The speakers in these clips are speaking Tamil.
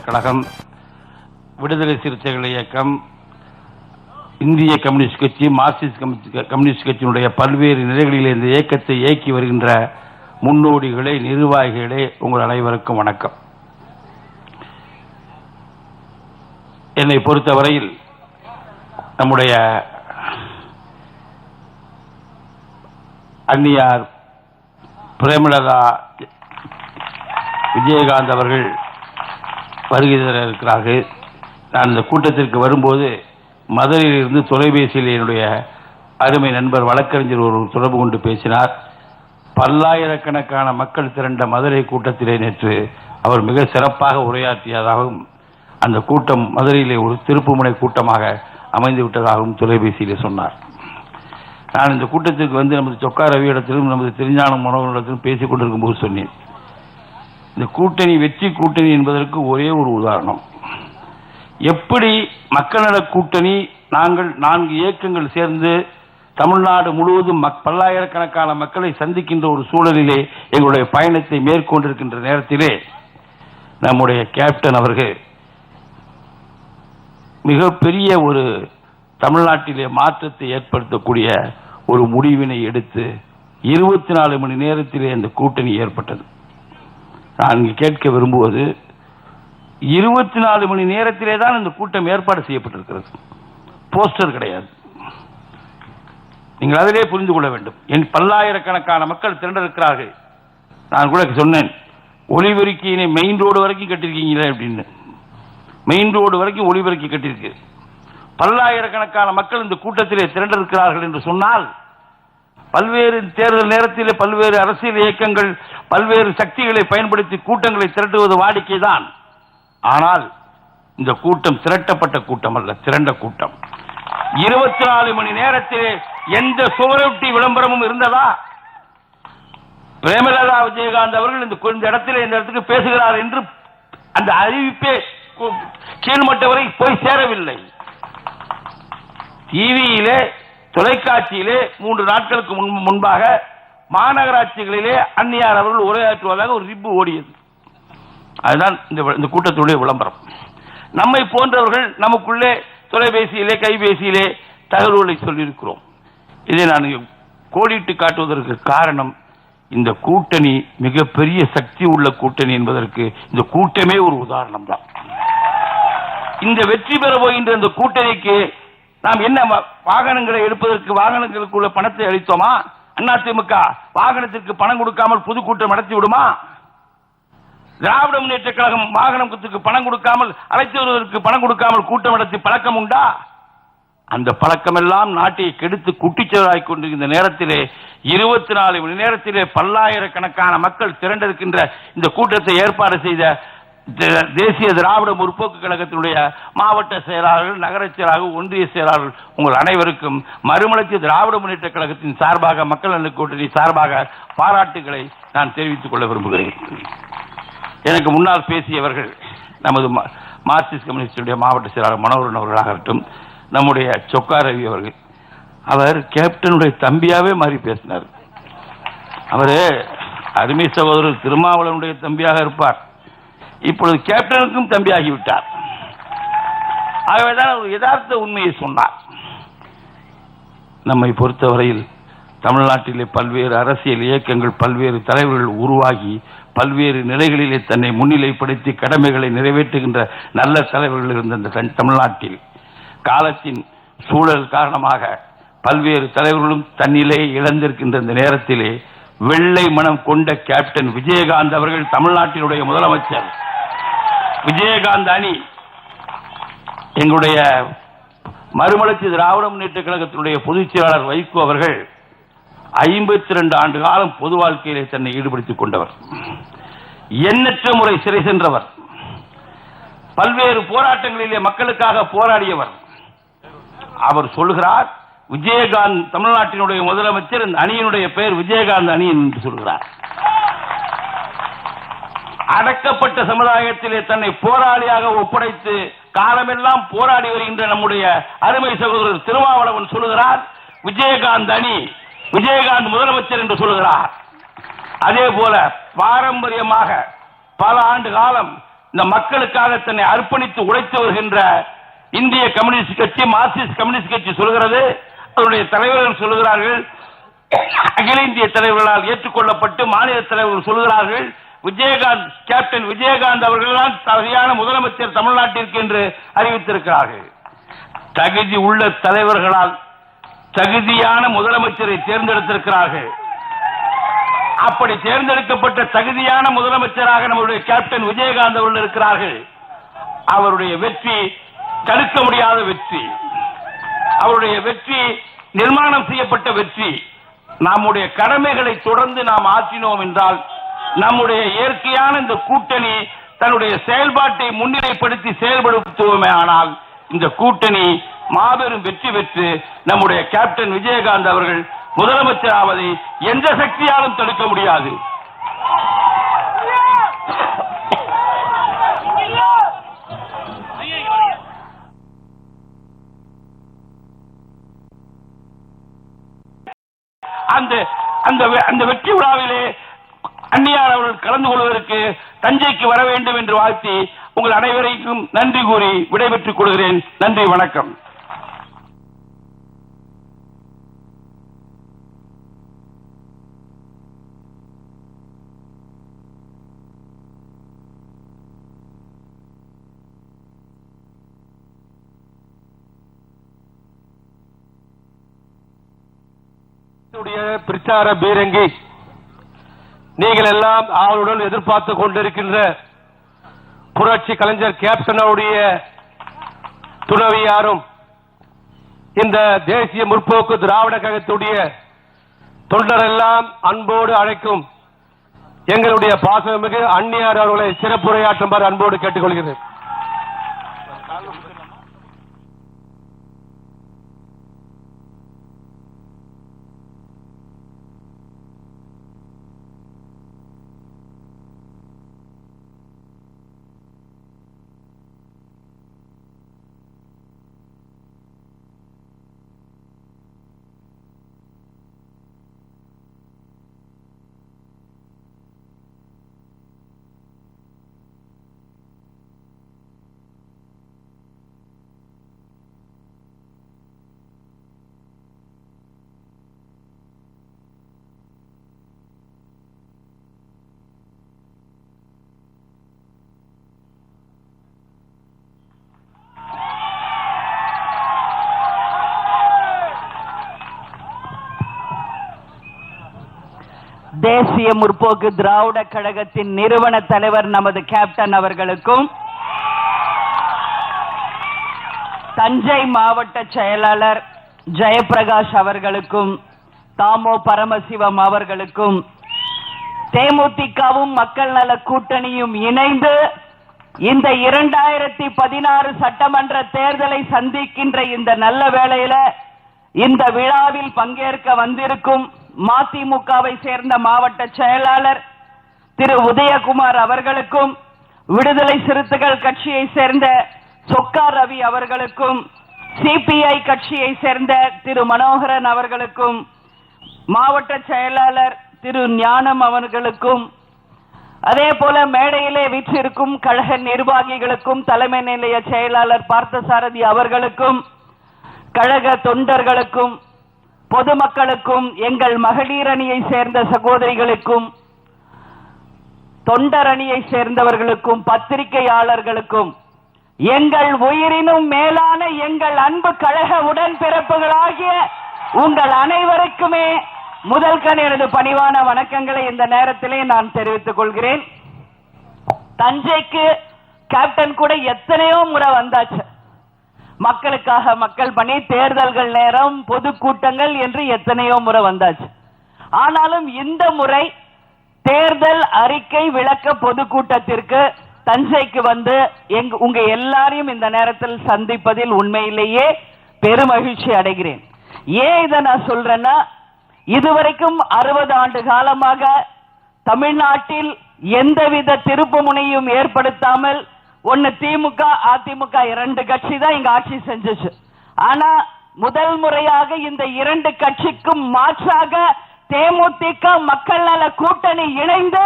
கழகம், விடுதலை சிறுத்தைகள் இயக்கம், இந்திய கம்யூனிஸ்ட் கட்சி, மார்க்சிஸ்ட் கம்யூனிஸ்ட் கட்சியினுடைய பல்வேறு நிலைகளில் இந்த இயக்கத்தை இயக்கி வருகின்ற முன்னோடிகளே, நிர்வாகிகளே, உங்கள் அனைவருக்கும் வணக்கம். என்னை பொறுத்தவரையில் நம்முடைய அன்னியார் பிரேமலதா விஜயகாந்த் அவர்கள் வருகை தர இருக்கிறார்கள். நான் இந்த கூட்டத்திற்கு வரும்போது மதுரையிலிருந்து தொலைபேசியில் என்னுடைய அருமை நண்பர் வழக்கறிஞர் ஒரு தொடர்பு கொண்டு பேசினார். பல்லாயிரக்கணக்கான மக்கள் திரண்ட மதுரை கூட்டத்திலே நேற்று அவர் மிக சிறப்பாக உரையாற்றியதாகவும், அந்த கூட்டம் மதுரையிலே ஒரு திருப்புமுனை கூட்டமாக அமைந்து விட்டதாகவும் தொலைபேசியிலே சொன்னார். நான் இந்த கூட்டத்திற்கு வந்து நமது சொக்கா ரவியிடத்திலும் நமது திருஞான மனோகரிடத்திலும் பேசிக் கொண்டிருக்கும் போது சொன்னேன், இந்த கூட்டணி வெற்றி கூட்டணி என்பதற்கு ஒரே ஒரு உதாரணம். எப்படி மக்கள் நல கூட்டணி நாங்கள் 4 இயக்கங்கள் சேர்ந்து தமிழ்நாடு முழுவதும் பல்லாயிரக்கணக்கான மக்களை சந்திக்கின்ற ஒரு சூழலிலே எங்களுடைய பயணத்தை மேற்கொண்டிருக்கின்ற நேரத்திலே நம்முடைய கேப்டன் அவர்கள் மிகப்பெரிய ஒரு தமிழ்நாட்டிலே மாற்றத்தை ஏற்படுத்தக்கூடிய ஒரு முடிவினை எடுத்து 24 மணி நேரத்திலே அந்த கூட்டணி ஏற்பட்டது. நான் இங்கு கேட்க விரும்புவது, 24 மணி நேரத்திலே தான் இந்த கூட்டம் ஏற்பாடு செய்யப்பட்டிருக்கிறது. போஸ்டர் கிடையாது. நீங்கள் அதிலே புரிந்து கொள்ள வேண்டும். என் பல்லாயிரக்கணக்கான மக்கள் திரண்டிருக்கிறார்கள். நான் கூட சொன்னேன், ஒளிபெருக்கியினை மெயின் ரோடு வரைக்கும் கட்டிருக்கீங்களே அப்படின்னு. மெயின் ரோடு வரைக்கும் ஒளிபெருக்கி கட்டியிருக்கு. பல்லாயிரக்கணக்கான மக்கள் இந்த கூட்டத்திலே திரண்டிருக்கிறார்கள் என்று சொன்னால், பல்வேறு தேர்தல் நேரத்திலே பல்வேறு அரசியல் இயக்கங்கள் பல்வேறு சக்திகளை பயன்படுத்தி கூட்டங்களை திரட்டுவது வாடிக்கைதான். ஆனால் இந்த கூட்டம் திரட்டப்பட்ட கூட்டம் அல்ல, திரண்ட கூட்டம். 24 மணி நேரத்திலே எந்த சுவரொட்டி விளம்பரமும் இருந்ததா? பிரேமலதா விஜயகாந்த் அவர்கள் இந்த இடத்திலே இந்த இடத்துக்கு பேசுகிறார் என்று அந்த அறிவிப்பே கீழ்மட்ட வரை போய் சேரவில்லை. டிவியிலே, தொலைக்காட்சியிலே 3 நாட்களுக்கு முன்பாக மாநகராட்சிகளிலே அன்னியார் அவர்கள் உரையாற்றுவதாக ஒரு ரிப்பு ஓடியது. அதுதான் இந்த கூட்டத்துடைய விளம்பரம். நம்மை போன்றவர்கள் நமக்குள்ளே தொலைபேசியிலே, கைபேசியிலே தகவல்களை சொல்லியிருக்கிறோம். இதை நான் கோடிட்டு காட்டுவதற்கு காரணம், இந்த கூட்டணி மிகப்பெரிய சக்தி உள்ள கூட்டணி என்பதற்கு இந்த கூட்டமே ஒரு உதாரணம் தான். இந்த வெற்றி பெற போகின்ற இந்த கூட்டணிக்கு நாம் என்ன வாகனங்களை எடுப்பதற்கு வாகனங்களுக்குள்ள பணத்தை அளித்தோமா? அதிமுக வாகனத்திற்கு பணம் கொடுக்காமல் பொதுக்கூட்டம் நடத்தி விடுமா? திராவிட முன்னேற்ற கழகம் வாகனத்துக்கு பணம் கொடுக்காமல், அழைத்து வருவதற்கு பணம் கொடுக்காமல் கூட்டம் நடத்தி பழக்கம் உண்டா? அந்த பழக்கம் எல்லாம் நாட்டை கெடுத்து குட்டிச்சவராய் கொண்டிருக்கின்ற நேரத்திலே 24 மணி நேரத்திலே பல்லாயிரக்கணக்கான மக்கள் திரண்டிருக்கின்ற இந்த கூட்டத்தை ஏற்பாடு செய்த தேசிய திராவிட முற்போக்கு கழகத்தினுடைய மாவட்ட செயலாளர்கள், நகர செயலாளர்கள், ஒன்றிய செயலாளர்கள், உங்கள் அனைவருக்கும் மறுமலர்ச்சி திராவிட முன்னேற்ற கழகத்தின் சார்பாக, மக்கள் நல கூட்டணி சார்பாக பாராட்டுகளை நான் தெரிவித்துக் கொள்ள விரும்புகிறேன். எனக்கு முன்னால் பேசியவர்கள் நமது மார்க்சிஸ்ட் கம்யூனிஸ்டுடைய மாவட்ட செயலாளர் மனோகரன் அவர்களாகட்டும், நம்முடைய சொக்கா ரவி அவர்கள், அவர் கேப்டனுடைய தம்பியாவே மாறி பேசினார். அவர் அருமை சகோதரர் திருமாவளவனுடைய தம்பியாக இருப்பார், இப்பொழுது கேப்டனுக்கும் தம்பியாகிவிட்டார். ஆகவேதான் அவர் யதார்த்த உண்மையை சொன்னார். நம்மை பொறுத்தவரையில் தமிழ்நாட்டிலே பல்வேறு அரசியல் இயக்கங்கள், பல்வேறு தலைவர்கள் உருவாகி பல்வேறு நிலைகளிலே தன்னை முன்னிலைப்படுத்தி கடமைகளை நிறைவேற்றுகின்ற நல்ல தலைவர்கள் இருந்த தமிழ்நாட்டில் காலத்தின் சூழல் காரணமாக பல்வேறு தலைவர்களும் தன்னிலை இழந்திருக்கின்ற இந்த நேரத்திலே வெள்ளை மனம் கொண்ட கேப்டன் விஜயகாந்த் அவர்கள், தமிழ்நாட்டினுடைய முதலமைச்சர் விஜயகாந்த் அணி, எங்களுடைய மறுமலர்ச்சி திராவிட முன்னேற்ற கழகத்தினுடைய பொதுச் செயலாளர் வைகோ அவர்கள் 52 ஆண்டு காலம் பொது வாழ்க்கையிலே தன்னை ஈடுபடுத்திக் கொண்டவர், எண்ணற்ற முறை சிறை சென்றவர், பல்வேறு போராட்டங்களிலே மக்களுக்காக போராடியவர். அவர் சொல்கிறார், விஜயகாந்த் தமிழ்நாட்டினுடைய முதலமைச்சர், இந்த அணியினுடைய பெயர் விஜயகாந்த் அணி என்று சொல்கிறார். அடக்கப்பட்ட சமுதாயத்திலே தன்னை போராளியாக ஒப்படைத்து காலமெல்லாம் போராடி வருகின்ற நம்முடைய அருமை சகோதரர் திருமாவளவன் சொல்கிறார், விஜயகாந்த் அணி, விஜயகாந்த் முதலமைச்சர் என்று சொல்கிறார். அதே போல பாரம்பரியமாக பல ஆண்டு காலம் இந்த மக்களுக்காக தன்னை அர்ப்பணித்து உழைத்து வருகின்ற இந்திய கம்யூனிஸ்ட் கட்சி, மார்க்சிஸ்ட் கம்யூனிஸ்ட் கட்சி சொல்கிறது, அதனுடைய தலைவர்கள் சொல்கிறார்கள், அகில இந்திய தலைவர்களால் ஏற்றுக்கொள்ளப்பட்டு மாநில தலைவர்கள் சொல்கிறார்கள், விஜயகாந்த், கேப்டன் விஜயகாந்த் அவர்கள் தான் சரியான முதலமைச்சர் தமிழ்நாட்டிற்கு என்று அறிவித்திருக்கிறார்கள். தகுதி உள்ள தலைவர்களால் தகுதியான முதலமைச்சரை தேர்ந்தெடுத்திருக்கிறார்கள். அப்படி தேர்ந்தெடுக்கப்பட்ட தகுதியான முதலமைச்சராக நம்முடைய கேப்டன் விஜயகாந்த் அவர்கள் இருக்கிறார்கள். அவருடைய வெற்றி தடுக்க முடியாத வெற்றி, அவருடைய வெற்றி நிர்மாணம் செய்யப்பட்ட வெற்றி. நம்முடைய கடமைகளை தொடர்ந்து நாம் ஆற்றினோம் என்றால், நம்முடைய இயற்கையான இந்த கூட்டணி தன்னுடைய செயல்பாட்டை முன்னிலைப்படுத்தி செயல்படுத்துவோமே ஆனால், இந்த கூட்டணி மாபெரும் வெற்றி பெற்று நம்முடைய கேப்டன் விஜயகாந்த் அவர்கள் முதலமைச்சர் ஆவதை எந்த சக்தியாலும் தடுக்க முடியாது. அந்த வெற்றி விழாவிலே அன்னியார் அவர்கள் கலந்து கொள்வதற்கு தஞ்சைக்கு வர வேண்டும் என்று வாழ்த்தி உங்கள் அனைவருக்கும் நன்றி கூறி விடைபெற்றுக் கொள்கிறேன். நன்றி, வணக்கம். பிரச்சார பீரங்கி, நீங்கள் எல்லாம் ஆவலுடன் எதிர்பார்த்து கொண்டிருக்கின்ற புரட்சி கலைஞர் கேப்டனுடைய துணைவியாரும் இந்த தேசிய முற்போக்கு திராவிட கழகத்துடைய தொண்டரெல்லாம் அன்போடு அழைக்கும் எங்களுடைய பாசமிகு அன்னியார் அவர்களை சிறப்புரையாற்றுமாறு அன்போடு கேட்டுக்கொள்கிறேன். தேசிய முற்போக்கு திராவிட கழகத்தின் நிறுவன தலைவர் நமது கேப்டன் அவர்களுக்கும், தஞ்சை மாவட்ட செயலாளர் ஜெயபிரகாஷ் அவர்களுக்கும், தாமோ பரமசிவம் அவர்களுக்கும், தேமுதிகவும் மக்கள் நல கூட்டணியும் இணைந்து இந்த 2016 சட்டமன்ற தேர்தலை சந்திக்கின்ற இந்த நல்ல வேளையில இந்த விழாவில் பங்கேற்க வந்திருக்கும் மதிமுகவை சேர்ந்த மாவட்ட செயலாளர் திரு உதயகுமார் அவர்களுக்கும், விடுதலை சிறுத்தைகள் கட்சியை சேர்ந்த சொக்கா ரவி அவர்களுக்கும், சிபிஐ கட்சியை சேர்ந்த திரு மனோகரன் அவர்களுக்கும், மாவட்ட செயலாளர் திரு ஞானம் அவர்களுக்கும், அதே போல மேடையிலே வீற்றிருக்கும் கழக நிர்வாகிகளுக்கும், தலைமை நிலைய செயலாளர் பார்த்தசாரதி அவர்களுக்கும், கழக தொண்டர்களுக்கும், பொதுமக்களுக்கும், எங்கள் மகளிர் அணியை சேர்ந்த சகோதரிகளுக்கும், தொண்டர் அணியை சேர்ந்தவர்களுக்கும், பத்திரிகையாளர்களுக்கும், எங்கள் உயிரினும் மேலான எங்கள் அன்பு கழக உடன்பிறப்புகளாகிய உங்கள் அனைவருக்குமே முதல் கண் எனது பணிவான வணக்கங்களை இந்த நேரத்திலே நான் தெரிவித்துக் கொள்கிறேன். தஞ்சைக்கு கேப்டன் கூட எத்தனையோ முறை வந்தாச்சு. மக்களுக்காக மக்கள் பணி, தேர்தல்கள் நேரம், பொதுக்கூட்டங்கள் என்று எத்தனையோ முறை வந்தாச்சு. ஆனாலும் இந்த முறை தேர்தல் அறிக்கை விளக்க பொதுக்கூட்டத்திற்கு தஞ்சைக்கு வந்து உங்க எல்லாரையும் இந்த நேரத்தில் சந்திப்பதில் உண்மையிலேயே பெருமகிழ்ச்சி அடைகிறேன். ஏன் இதை நான் சொல்றேன்னா, இதுவரைக்கும் 60 ஆண்டு காலமாக தமிழ்நாட்டில் எந்தவித திருப்பு முனையும் ஏற்படுத்தாமல் ஒன்னு திமுக அதிமுக 2 கட்சி தான் இங்க ஆட்சி செஞ்சுச்சு. ஆனா முதல் முறையாக இந்த 2 கட்சிக்கும் மாற்றாக தேமுதிக மக்கள் நல கூட்டணி இணைந்து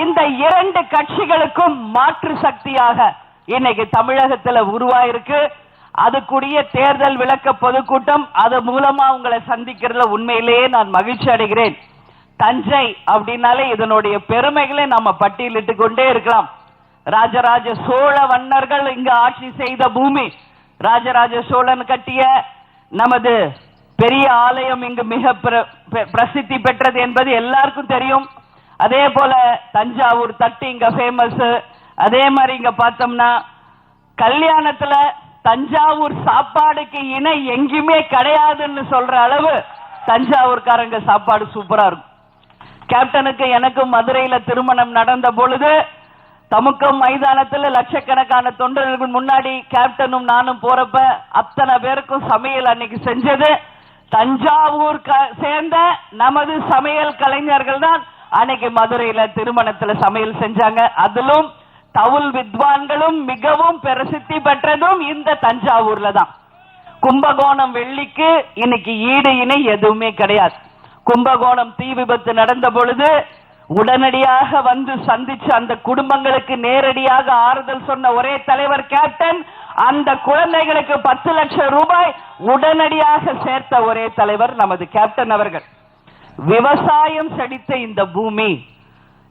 இந்த இரண்டு கட்சிகளுக்கும் மாற்று சக்தியாக இன்னைக்கு தமிழகத்துல உருவாயிருக்கு. அதுக்குரிய தேர்தல் விளக்க பொதுக்கூட்டம், அது மூலமா உங்களை சந்திக்கிறதுல உண்மையிலேயே நான் மகிழ்ச்சி அடைகிறேன். தஞ்சை அப்படின்னாலே இதனுடைய பெருமைகளை நம்ம பட்டியலிட்டு கொண்டே இருக்கலாம். ராஜராஜ சோழ மன்னர்கள் இங்கு ஆட்சி செய்த பூமி. ராஜராஜ சோழன் கட்டிய நமது பெரிய ஆலயம் இங்கு மிக பிரசித்தி பெற்றது என்பது எல்லாருக்கும் தெரியும். அதே போல தஞ்சாவூர் தட்டு இங்க ஃபேமஸ். அதே மாதிரி இங்க பார்த்தோம்னா கல்யாணத்துல தஞ்சாவூர் சாப்பாடுக்கு இணை எங்கேயுமே கிடையாதுன்னு சொல்ற அளவு தஞ்சாவூர்காரங்க சாப்பாடு சூப்பரா இருக்கும். கேப்டனுக்கு எனக்கும் மதுரையில திருமணம் நடந்த பொழுது தமுக்கம் மைதானத்தில் லட்சக்கணக்கான தொண்டர்கள் முன்னாடி கேப்டனும் நானும் போறப்ப அத்தனை பேருக்கும் சமையல் அன்னைக்கு செஞ்சது தஞ்சாவூர் சேர்ந்த நமது சமையல் கலைஞர்கள் தான் அன்னைக்கு மதுரையில திருமணத்துல சமையல் செஞ்சாங்க. அதிலும் தவுல் வித்வான்களும் மிகவும் பிரசித்தி பெற்றதும் இந்த தஞ்சாவூர்ல தான். கும்பகோணம் வெள்ளிக்கு இன்னைக்கு ஈடு இணை எதுவுமே கிடையாது. கும்பகோணம் தீ விபத்து நடந்த பொழுது உடனடியாக வந்து சந்திச்சு அந்த குடும்பங்களுக்கு நேரடியாக ஆறுதல் சொன்ன ஒரே தலைவர் கேப்டன். அந்த குழந்தைகளுக்கு 10 லட்சம் ரூபாய் உடனடியாக சேர்த்த ஒரே தலைவர் நமது கேப்டன் அவர்கள். விவசாயம் செழித்த இந்த பூமி,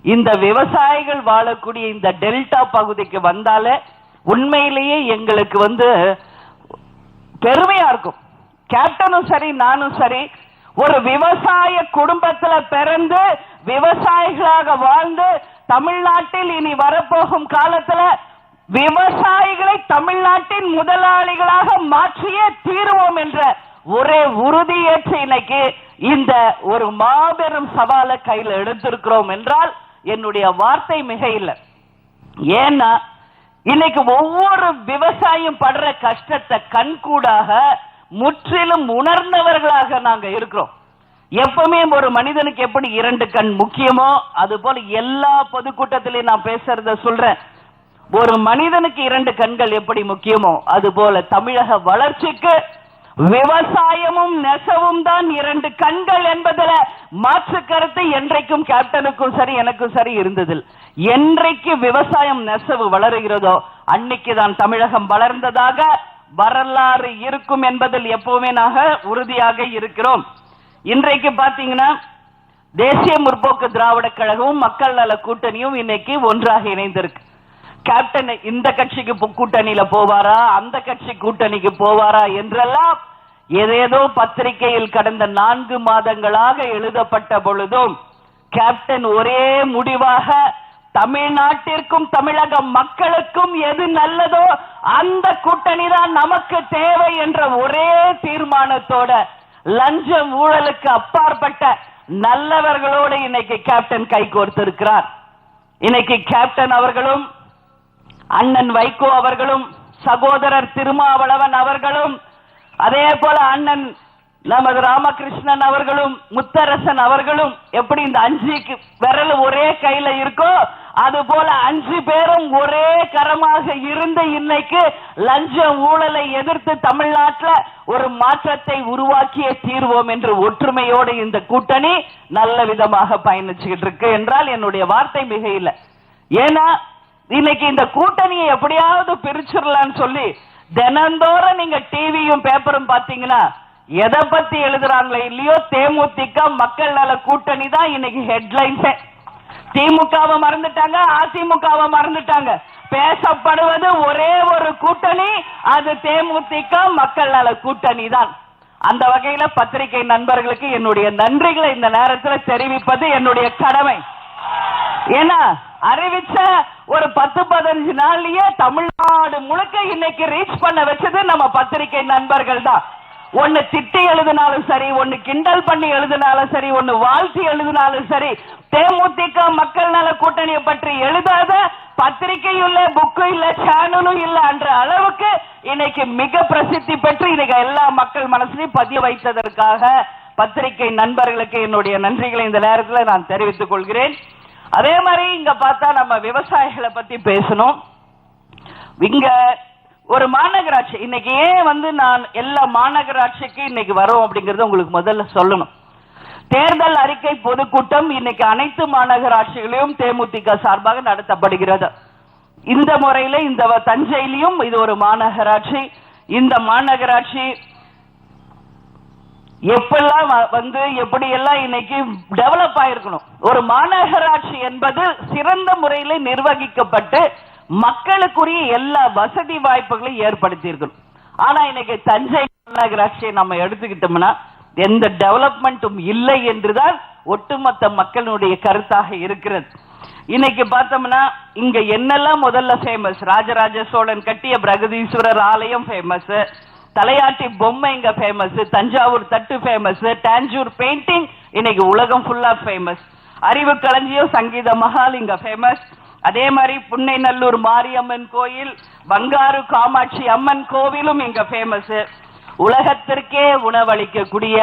இந்த விவசாயிகள் வாழக்கூடிய இந்த டெல்டா பகுதிக்கு வந்தாலே உண்மையிலேயே எங்களுக்கு பெருமையா இருக்கும். கேப்டனும் சரி நானும் சரி ஒரு விவசாய குடும்பத்துல பிறந்து விவசாயிகளாக வாழ்ந்து தமிழ்நாட்டில் இனி வரப்போகும் காலத்துல விவசாயிகளை தமிழ்நாட்டின் முதலாளிகளாக மாற்றியே தீருவோம் என்ற ஒரே உறுதியேற்று இன்னைக்கு இந்த ஒரு மாபெரும் சவாலை கையில் எடுத்திருக்கிறோம் என்றால் என்னுடைய வார்த்தை மிக இல்லை. ஏன்னா இன்னைக்கு ஒவ்வொரு விவசாயியும் படுற கஷ்டத்தை கண்கூடாக முற்றிலும் உணர்ந்தவர்களாக நாங்க இருக்கிறோம். எப்பவுமே ஒரு மனிதனுக்கு எப்படி 2 கண் முக்கியமோ அது போல எல்லா பொதுக்கூட்டத்திலையும் நான் பேசுறத சொல்றேன். ஒரு மனிதனுக்கு 2 கண்கள் எப்படி முக்கியமோ அது போல தமிழக வளர்ச்சிக்கு விவசாயமும் நெசவும் தான் 2 கண்கள் என்பதில் மாற்று கருத்து என்றைக்கும் கேப்டனுக்கும் சரி எனக்கும் சரி இருந்ததில். என்றைக்கு விவசாயம் நெசவு வளருகிறதோ அன்னைக்கு தான் தமிழகம் வளர்ந்ததாக வரலாறு இருக்கும் என்பதில் எப்பவுமே நாங்க உறுதியாக இருக்கிறோம். இன்றைக்கு பாத்தீங்கன்னா தேசிய முற்போக்கு திராவிட கழகமும் மக்கள் நல கூட்டணியும் இன்னைக்கு ஒன்றாக இணைந்திருக்கு. கேப்டன் இந்த கட்சிக்கு கூட்டணியில போவாரா அந்த கட்சி கூட்டணிக்கு போவாரா என்றெல்லாம் ஏதேதோ பத்திரிகையில் கடந்த 4 மாதங்களாக எழுதப்பட்ட பொழுதும் கேப்டன் ஒரே முடிவாக தமிழ்நாட்டிற்கும் தமிழக மக்களுக்கும் எது நல்லதோ அந்த கூட்டணி தான் நமக்கு தேவை என்ற ஒரே தீர்மானத்தோட லஞ்சம் ஊழலுக்கு அப்பாற்பட்ட நல்லவர்களோடு இன்னைக்கு கேப்டன் கைகோர்த்திருக்கிறார். இன்னைக்கு கேப்டன் அவர்களும் அண்ணன் வைகோ அவர்களும் சகோதரர் திருமாவளவன் அவர்களும் அதே போல அண்ணன் நமது ராமகிருஷ்ணன் அவர்களும் முத்தரசன் அவர்களும் எப்படி இந்த 5 விரல் ஒரே கையில இருக்கோ அது போல 5 பேரும் ஒரே கரமாக இருந்து இன்னைக்கு லஞ்ச ஊழலை எதிர்த்து தமிழ்நாட்டில் ஒரு மாற்றத்தை உருவாக்கிய தீர்வோம் என்று ஒற்றுமையோடு இந்த கூட்டணி நல்ல விதமாக பயணிச்சுக்கிட்டு இருக்கு என்றால் என்னுடைய வார்த்தை மிக இல்லை. ஏன்னா இன்னைக்கு இந்த கூட்டணியை எப்படியாவது பிரிச்சிடலான்னு சொல்லி தினந்தோறும் நீங்க டிவியும் பேப்பரும் பாத்தீங்கன்னா எதை பத்தி எழுதுறாங்களோ இல்லையோ தேமுதிக மக்கள் நல கூட்டணி தான் இன்னைக்கு ஹெட்லைன்ஸ். திமுகவை மறந்துட்டாங்க, அதிமுகவை மறந்துட்டாங்க. பேசப்படுவது ஒரே ஒரு கூட்டணி, அது தேமுதிக மக்கள் நல கூட்டணி தான். அந்த வகையில பத்திரிகை நண்பர்களுக்கு என்னுடைய நன்றிகளை இந்த நேரத்தில் தெரிவிப்பது என்னுடைய கடமை. ஏன்னா அறிவிச்ச ஒரு 10-15 நாள்லயே தமிழ்நாடு முழுக்க இன்னைக்கு ரீச் பண்ண வச்சது நம்ம பத்திரிகை நண்பர்கள் தான். ஒன்னு திட்டி எழுதினாலும் சரி, ஒன்னு கிண்டல் பண்ணி எழுதினாலும் சரி, ஒன்னு வாழ்த்தி எழுதினாலும் சரி, தேமுதிக மக்கள் நல கூட்டணியை பற்றி எழுதாத பத்திரிகையும் இல்ல, புக்கும் இல்ல, சேனலும் இல்ல என்ற அளவுக்கு இன்னைக்கு மிக பிரசித்தி பெற்று இன்னைக்கு எல்லா மக்கள் மனசுலையும் பதிய வைத்ததற்காக பத்திரிகை நண்பர்களுக்கு என்னுடைய நன்றிகளை இந்த நேரத்தில் நான் தெரிவித்துக் கொள்கிறேன். அதே மாதிரி இங்க பார்த்தா நம்ம விவசாயிகளை பத்தி பேசணும். இங்க ஒரு மாநகராட்சி இன்னைக்கு ஏன் நான் எல்லா மாநகராட்சிக்கு இன்னைக்கு வரோம் அப்படிங்கறத உங்களுக்கு முதல்ல சொல்லணும். தேர்தல் அறிக்கை பொதுக்கூட்டம் இன்னைக்கு அனைத்து மாநகராட்சிகளிலும் தேமுதிக சார்பாக நடத்தப்படுகிறது. இந்த முறையில இந்த தஞ்சையிலும் இது ஒரு மாநகராட்சி. இந்த மாநகராட்சி எப்பெல்லாம் எப்படியெல்லாம் இன்னைக்கு டெவலப் ஆயிருக்கணும். ஒரு மாநகராட்சி என்பது சிறந்த முறையில் நிர்வகிக்கப்பட்டு மக்களுக்குரிய எல்லா வசதி வாய்ப்புகளையும் ஏற்படுத்தி இருக்கணும். ஆனா இன்னைக்கு தஞ்சை மாநகராட்சியை நம்ம எடுத்துக்கிட்டோம்னா எந்த டெவலப்மெண்ட்டும் இல்லை என்றுதான் ஒட்டுமொத்த மக்களுடைய கருத்தாக இருக்கிறது. இன்னைக்கு பார்த்தோம்னா இங்க என்னெல்லாம் முதல்ல ஃபேமஸ், ராஜராஜ சோழன் கட்டிய பிரகதீஸ்வரர் ஆலயம் ஃபேமஸ், தலையாட்டி பொம்மை இங்க ஃபேமஸ், தஞ்சாவூர் தட்டு ஃபேமஸ், டாஞ்சூர் பெயிண்டிங் இன்னைக்கு உலகம் ஃபுல்லா ஃபேமஸ், அறிவு களஞ்சியம் சங்கீத மஹால் இங்க ஃபேமஸ். அதே மாதிரி புன்னைநல்லூர் மாரியம்மன் கோயில், பங்காரு காமாட்சி அம்மன் கோவிலும் இங்க ஃபேமஸ். உலகத்திற்கே உணவளிக்கக்கூடிய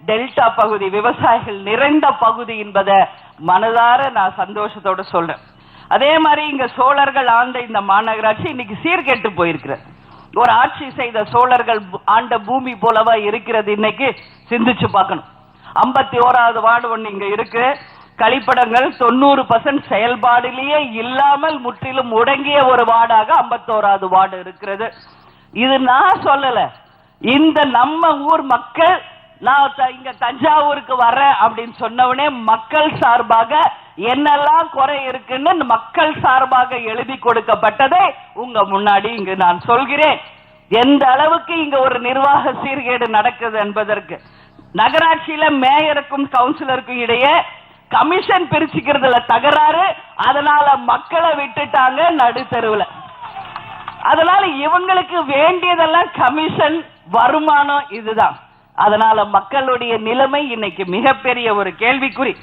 டெல்டா பகுதி, விவசாயிகள் நிறைந்த பகுதி என்பதை மனதார நான் சந்தோஷத்தோட சொல்றேன். அதே மாதிரி இங்க சோழர்கள் ஆண்ட இந்த மாநகராட்சி இன்னைக்கு சீர்கெட்டு போயிருக்கிறது. ஒரு ஆட்சி செய்த சோழர்கள் ஆண்ட பூமி போலவா இருக்கிறது. இன்னைக்கு சிந்திச்சு பார்க்கணும். 51வது வார்டு ஒண்ணு இங்க இருக்கு. கழிப்படங்கள் 90% செயல்பாடிலேயே இல்லாமல் முற்றிலும் முடங்கிய ஒரு வார்டாக 51வது வார்டு இருக்கிறது. இது நான் சொல்லல, இந்த நம்ம ஊர் மக்கள், நான் இங்க தஞ்சாவூருக்கு வர்றேன் அப்படின்னு சொன்னவனே மக்கள் சார்பாக என்னெல்லாம் குறை இருக்குன்னு மக்கள் சார்பாக எழுதி கொடுக்கப்பட்டதை உங்க முன்னாடி இங்கு நான் சொல்கிறேன். எந்த அளவுக்கு இங்க ஒரு நிர்வாக சீர்கேடு நடக்குது என்பதற்கு நகராட்சியில மேயருக்கும் கவுன்சிலருக்கும் இடையே கமிஷன் பிரிச்சுக்கிறதுல தகராறு. அதனால மக்களை விட்டுட்டாங்க நடுத்தருவுல. அதனால இவங்களுக்கு வேண்டியதெல்லாம் கமிஷன் வருமானம் இதுதான். அதனால மக்களுடைய நிலைமை இன்னைக்கு மிகப்பெரிய ஒரு கேள்விக்குறி.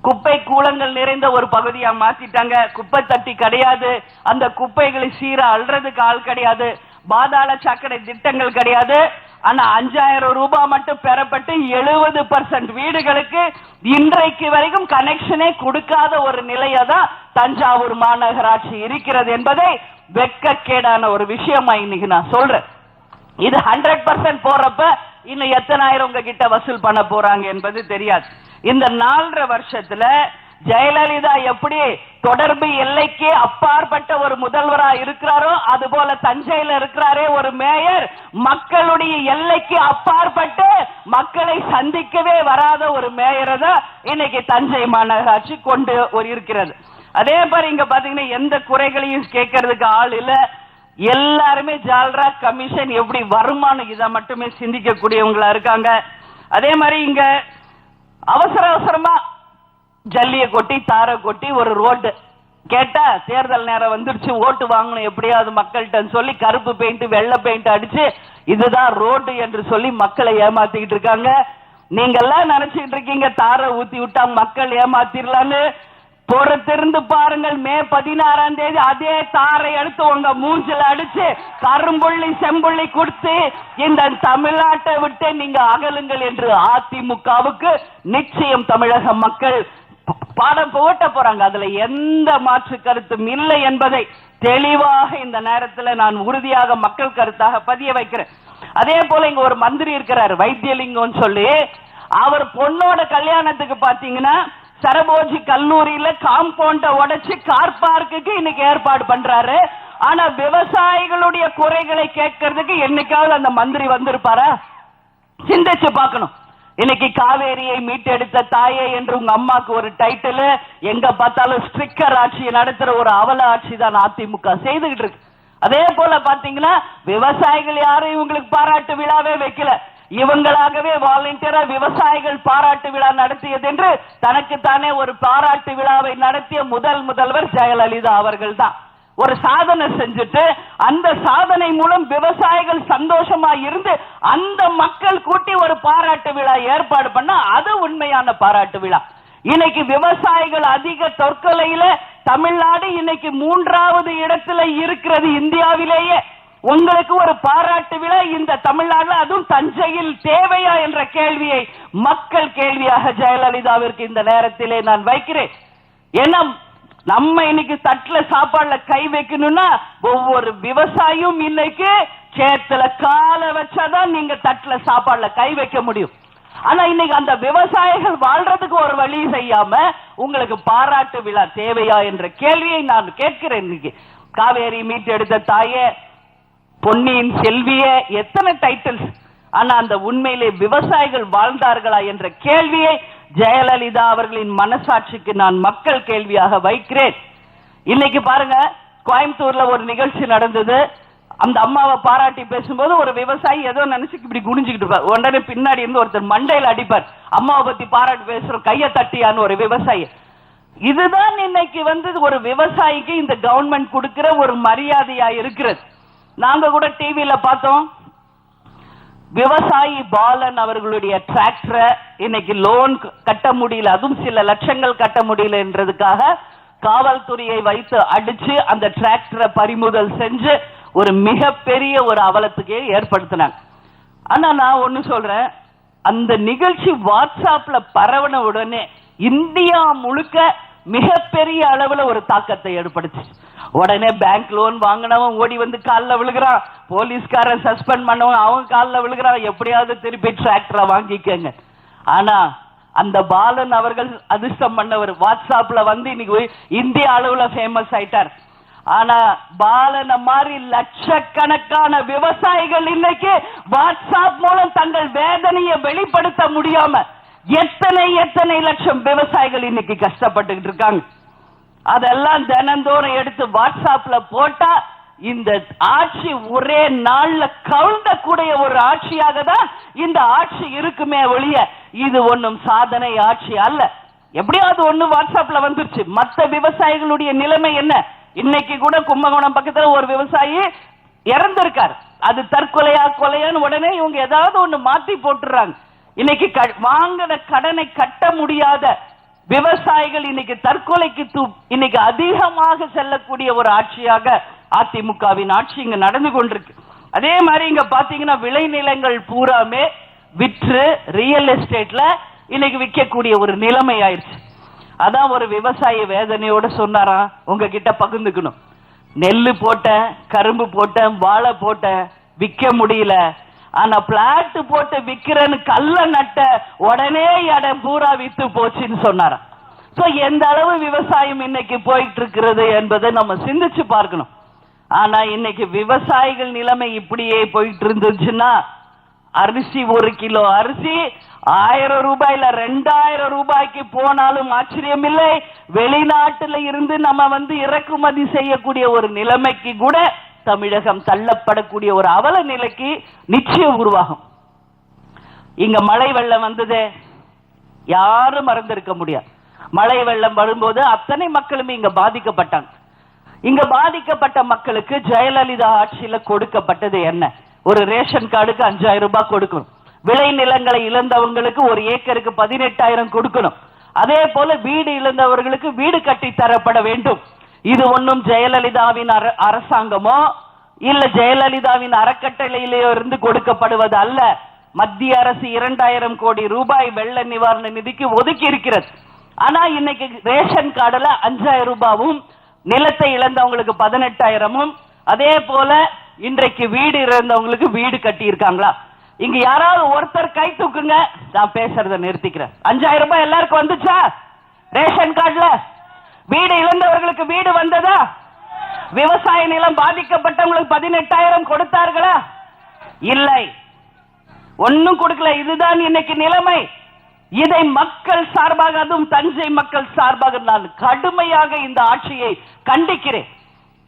குப்பை கூலங்கள் நிறைந்த ஒரு பகுதியா மாத்திட்டாங்க. குப்பை தட்டி கிடையாது, அந்த குப்பைகளை சீரா அல்றதுக்கு ஆள் கிடையாது, பாதாள சாக்கடை திட்டங்கள் கிடையாது. ஆனா 5000 ரூபாய் மட்டும் பெறப்பட்டு 70% வீடுகளுக்கு இன்றைக்கு வரைக்கும் கனெக்ஷனே கொடுக்காத ஒரு நிலையை தான் தஞ்சாவூர் மாநகராட்சி இருக்கிறது என்பதை வெட்கக்கேடான ஒரு விஷயமா இன்னைக்கு நான் சொல்றேன். இது 100% போறப்ப இன்னும் எத்தனை ஆயிரம் உங்ககிட்ட வசூல் பண்ண போறாங்க என்பது தெரியாது. இந்த 4.5 வருஷத்துல ஜெயலலிதா எப்படி தொடர்பு எல்லைக்கு அப்பாற்பட்ட ஒரு முதல்வரா இருக்கிறாரோ அது போல தஞ்சையில இருக்கிறாரே ஒரு மேயர், மக்களுடைய எல்லைக்கு அப்பாற்பட்டு மக்களை சந்திக்கவே வராத ஒரு மேயரை தான் இன்னைக்கு தஞ்சை மாநகராட்சி கொண்டு இருக்கிறது. அதே மாதிரி இங்க பாத்தீங்கன்னா எந்த குறைகளையும் கேட்கறதுக்கு ஆள் இல்ல. எல்லாருமே ஜால்ரா கமிஷன் எப்படி வருமானம் இதை மட்டுமே சிந்திக்க கூடியவங்களா இருக்காங்க. அதே மாதிரி இங்க அவசரமா ஜல்லிய கொட்டி தார கொட்டி ஒரு ரோடு கேட்டா தேர்தல் நேரம் வந்துருச்சு, ஓட்டு வாங்கணும் எப்படியாவது மக்கள்கிட்ட சொல்லி கருப்பு பெயிண்ட் வெள்ளை பெயிண்ட் அடிச்சு இதுதான் ரோடு என்று சொல்லி மக்களை ஏமாத்திக்கிட்டு இருக்காங்க. நீங்க எல்லாம் நினைச்சுக்கிட்டு இருக்கீங்க தார ஊத்தி விட்டா மக்கள் ஏமாத்திரலான்னு. பொறுத்திருந்து பாருங்கள், மே 16ஆம் தேதி அதே தாரை எடுத்து உங்க மூஞ்சில அடிச்சு கரும்புள்ளி செம்புள்ளி கொடுத்து இந்த தமிழ்நாட்டை விட்டு நீங்க அகலுங்கள் என்று அதிமுகவுக்கு நிச்சயம் தமிழக மக்கள் பாடம் புகட்ட போறாங்க. அதுல எந்த மாற்று கருத்தும் இல்லை என்பதை தெளிவாக இந்த நேரத்தில் நான் உறுதியாக மக்கள் கருத்தாக பதிய வைக்கிறேன். அதே போல இங்க ஒரு மந்திரி இருக்கிறார் வைத்தியலிங்கம் சொல்லி, அவர் பொண்ணோட கல்யாணத்துக்கு பாத்தீங்கன்னா சரபோஜி கல்லூரியில காம்பவுண்ட உடைச்சு கார் பார்க்குக்கு இன்னைக்கு ஏற்பாடு பண்றாரு. ஆனா விவசாயிகளுடைய குறைகளை கேட்கறதுக்கு என்னைக்காவது அந்த மந்திரி வந்திருப்பாரா? சிந்திச்சு பார்க்கணும். இன்னைக்கு காவேரியை மீட்டெடுத்த தாயே என்று உங்க அம்மாக்கு ஒரு டைட்டில், எங்க பார்த்தாலும் ஸ்டிக்கர் ஆட்சியை நடத்துற ஒரு அவல ஆட்சி தான் அதிமுக செய்துகிட்டு இருக்கு. அதே போல பாத்தீங்கன்னா விவசாயிகள் யாரும் இவங்களுக்கு பாராட்டு விழாவே வைக்கல. இவங்களாகவே வாலண்டியரா விவசாயிகள் பாராட்டு விழா நடத்தியது என்று தனக்குத்தானே ஒரு பாராட்டு விழாவை நடத்திய முதல்வர் ஜெயலலிதா அவர்கள் தான். ஒரு சாதனை செஞ்சுட்டு அந்த சாதனை மூலம் விவசாயிகள் சந்தோஷமா இருந்து அந்த மக்கள் கூட்டி ஒரு பாராட்டு விழா ஏற்பாடு பண்ணா அது உண்மையான பாராட்டு விழா. இன்னைக்கு விவசாயிகள் அதிக தற்கொலையில தமிழ்நாடு இன்னைக்கு 3வது இடத்துல இருக்கிறது இந்தியாவிலேயே. உங்களுக்கு ஒரு பாராட்டு விழா இந்த தமிழ்நாடு, அதுவும் தஞ்சையில் தேவையா என்ற கேள்வியை மக்கள் கேள்வியாக ஜெயலலிதாவிற்கு இந்த நேரத்திலே நான் வைக்கிறேன். ஏன்னா நம்ம இன்னைக்கு தட்டுல சாப்பாடுல கை வைக்கணும்னா ஒவ்வொரு விவசாயியும் இன்னைக்கு சேத்துல கால வச்சாதான் நீங்க தட்டுல சாப்பாடுல கை வைக்க முடியும். ஆனா இன்னைக்கு அந்த விவசாயிகள் வாழ்றதுக்கு ஒரு வழி செய்யாம உங்களுக்கு பாராட்டு விழா தேவையா என்ற கேள்வியை நான் கேட்கிறேன். இன்னைக்கு காவேரி மீட்டெடுத்த தாயே, பொன்னியின் செல்விய, எத்தனை டைட்டில்ஸ், ஆனா அந்த உண்மையிலே விவசாயிகள் வாழ்ந்தார்களா என்ற கேள்வியை ஜெயலலிதா அவர்களின் மனசாட்சிக்கு நான் மக்கள் கேள்வியாக வைக்கிறேன். இன்னைக்கு பாருங்க, கோயம்புத்தூர்ல ஒரு நிகழ்ச்சி நடந்தது. அந்த அம்மாவை பாராட்டி பேசும்போது ஒரு விவசாயி ஏதோ நினைச்சு இப்படி குனிஞ்சுக்கிட்டு இருப்பார். உடனே பின்னாடி இருந்து ஒருத்தர் மண்டையில் அடிப்பார், அம்மாவை பத்தி பாராட்டி பேசுறோம் கையை தட்டியான்னு ஒரு விவசாயி. இதுதான் இன்னைக்கு ஒரு விவசாயிக்கு இந்த கவர்மெண்ட் கொடுக்கிற ஒரு மரியாதையா இருக்கிறது. நாங்க கூட டிவியில பார்த்தோம், விவசாயி பாலன் அவர்களுடைய டிராக்டரை இன்னைக்கு லோன் கட்ட முடியல, அதுவும் சில லட்சங்கள் கட்ட முடியல என்றதுக்காக காவல்துறையை வைத்து அடிச்சு அந்த டிராக்டரை பறிமுதல் செஞ்சு ஒரு மிகப்பெரிய ஒரு அவலத்துக்கு ஏற்படுத்தினாங்க. ஆனா நான் ஒண்ணு சொல்றேன், அந்த நிகழ்ச்சி வாட்ஸ்அப்ல பரவன உடனே இந்தியா முழுக்க மிகப்பெரிய அளவுல ஒரு தாக்கத்தை ஏற்படுத்தி, உடனே பேங்க் லோன் வாங்கினவன் ஓடி வந்து காலில் விழுகிறான், போலீஸ்காரன் சஸ்பெண்ட் பண்ணவன் அவன் காலில் விழுகிறான், எப்படியாவது திருப்பி டிராக்டரை வாங்கிக்கங்க. ஆனா அந்த பாலன் அவர்கள் அதிர்ஷ்டம் பண்ணவர், வாட்ஸ்அப்ல இன்னைக்கு இந்திய அளவுல ஃபேமஸ் ஆயிட்டார். ஆனா பாலன மாதிரி லட்சக்கணக்கான விவசாயிகள் இன்னைக்கு வாட்ஸ்அப் மூலம் தங்கள் வேதனையை வெளிப்படுத்த முடியாம எத்தனை எத்தனை லட்சம் விவசாயிகள் இன்னைக்கு கஷ்டப்பட்டு இருக்காங்க. அதெல்லாம் தினந்தோறும் எடுத்து வாட்ஸ்அப்ல போட்டா இந்த ஆட்சி ஒரே நாள்ல கவுண்டக்கூடிய ஒரு ஆட்சியாக தான் இந்த ஆட்சி இருக்குமே ஒழிய இது ஒன்றும் சாதனை ஆட்சி அல்ல. எப்படியாவது ஒண்ணு வாட்ஸ்அப்ல வந்துருச்சு. மற்ற விவசாயிகளுடைய நிலைமை என்ன? இன்னைக்கு கூட கும்பகோணம் பக்கத்துல ஒரு விவசாயி இறந்திருக்கார். அது தற்கொலையா கொலையான்னு உடனே இவங்க ஏதாவது ஒண்ணு மாத்தி போட்டுறாங்க. இன்னைக்கு வாங்கின கடனை கட்ட முடியாத விவசாயிகள் இன்னைக்கு தற்கொலைக்கு இன்னைக்கு அதிகமாக செல்லக்கூடிய ஒரு ஆட்சியாக அதிமுகவின் ஆட்சி இங்க நடந்து கொண்டிருக்கு. அதே மாதிரி இங்க பாத்தீங்கன்னா விளைநிலங்கள் பூராமே விற்று ரியல் எஸ்டேட்ல இன்னைக்கு விற்கக்கூடிய ஒரு நிலைமை ஆயிடுச்சு. அதான் ஒரு விவசாயி வேதனையோட சொன்னாராம், உங்ககிட்ட பகிர்ந்துக்கணும், நெல்லு போட்டேன், கரும்பு போட்டேன், வாழை போட்டேன், விற்க முடியல. ஆனா பிளாட் போட்டு விக்கிறேன்னு கல்ல நட்ட உடனே இடம் பூரா வித்து போச்சுன்னு சொன்னாராம். சோ எந்த அளவு விவசாயம் இன்னைக்கு போயிட்டு இருக்கிறது என்பதை நம்ம சிந்திச்சு பார்க்கணும். ஆனா இன்னைக்கு விவசாயிகள் நிலைமை இப்படியே போயிட்டு இருந்துச்சுன்னா அரிசி, ஒரு கிலோ அரிசி 1000 ரூபாயில 2000 ரூபாய்க்கு போனாலும் ஆச்சரியம் இல்லை. வெளிநாட்டுல இருந்து நம்ம இறக்குமதி செய்யக்கூடிய ஒரு நிலைமைக்கு கூட தமிழகம் தள்ளப்படக்கூடிய ஒரு அவல நிலைக்கு நிச்சயம் உருவாகும். இங்க மழை வெள்ளம் வந்ததே, யாரும் மறந்திருக்க முடியாது. மழை வெள்ளம் வரும்போது அத்தனை மக்களுமே இங்க பாதிக்கப்பட்டாங்க. இங்க பாதிக்கப்பட்ட மக்களுக்கு ஜெயலலிதா ஆட்சியில கொடுக்கப்பட்டது என்ன? ஒரு ரேஷன் கார்டுக்கு 5000 ரூபாய் கொடுக்கணும். விளை நிலங்களை இழந்தவங்களுக்கு ஒரு ஏக்கருக்கு 18,000 கொடுக்கணும். அதே போல வீடு இழந்தவர்களுக்கு வீடு கட்டி தரப்பட வேண்டும். இது ஒன்றும் ஜெயலலிதாவின் அரசாங்கமோ இல்ல ஜெயலலிதாவின் அறக்கட்டளையிலே இருந்து கொடுக்கப்படுவது அல்ல. மத்திய அரசு 2000 கோடி ரூபாய் வெள்ள நிவாரண நிதிக்கு ஒதுக்கி இருக்கிறது. ஆனா இன்னைக்கு ரேஷன் கார்டுல 5000 ரூபாயும், நிலத்தை இழந்தவங்களுக்கு 18,000, அதே போல இன்றைக்கு வீடு இழந்தவங்களுக்கு வீடு கட்டி இருக்காங்களா? இங்க யாராவது ஒருத்தர் கை தூக்குங்க, நான் பேசுறத நிறுத்திக்கிறேன். 5000 ரூபாய் எல்லாருக்கும் வந்துச்சா? ரேஷன் கார்டுல வீடு இழந்தவர்களுக்கு வீடு வந்ததா? விவசாய நிலம் பாதிக்கப்பட்டவங்களுக்கு 18,000 கொடுத்தார்களா? இல்லை, ஒன்னும் கொடுக்கல. இதுதான் இன்னைக்கு நிலைமை. இதை மக்கள் சார்பாக, அதுவும் தஞ்சை மக்கள் சார்பாக நான் கடுமையாக இந்த ஆட்சியை கண்டிக்கிறேன்.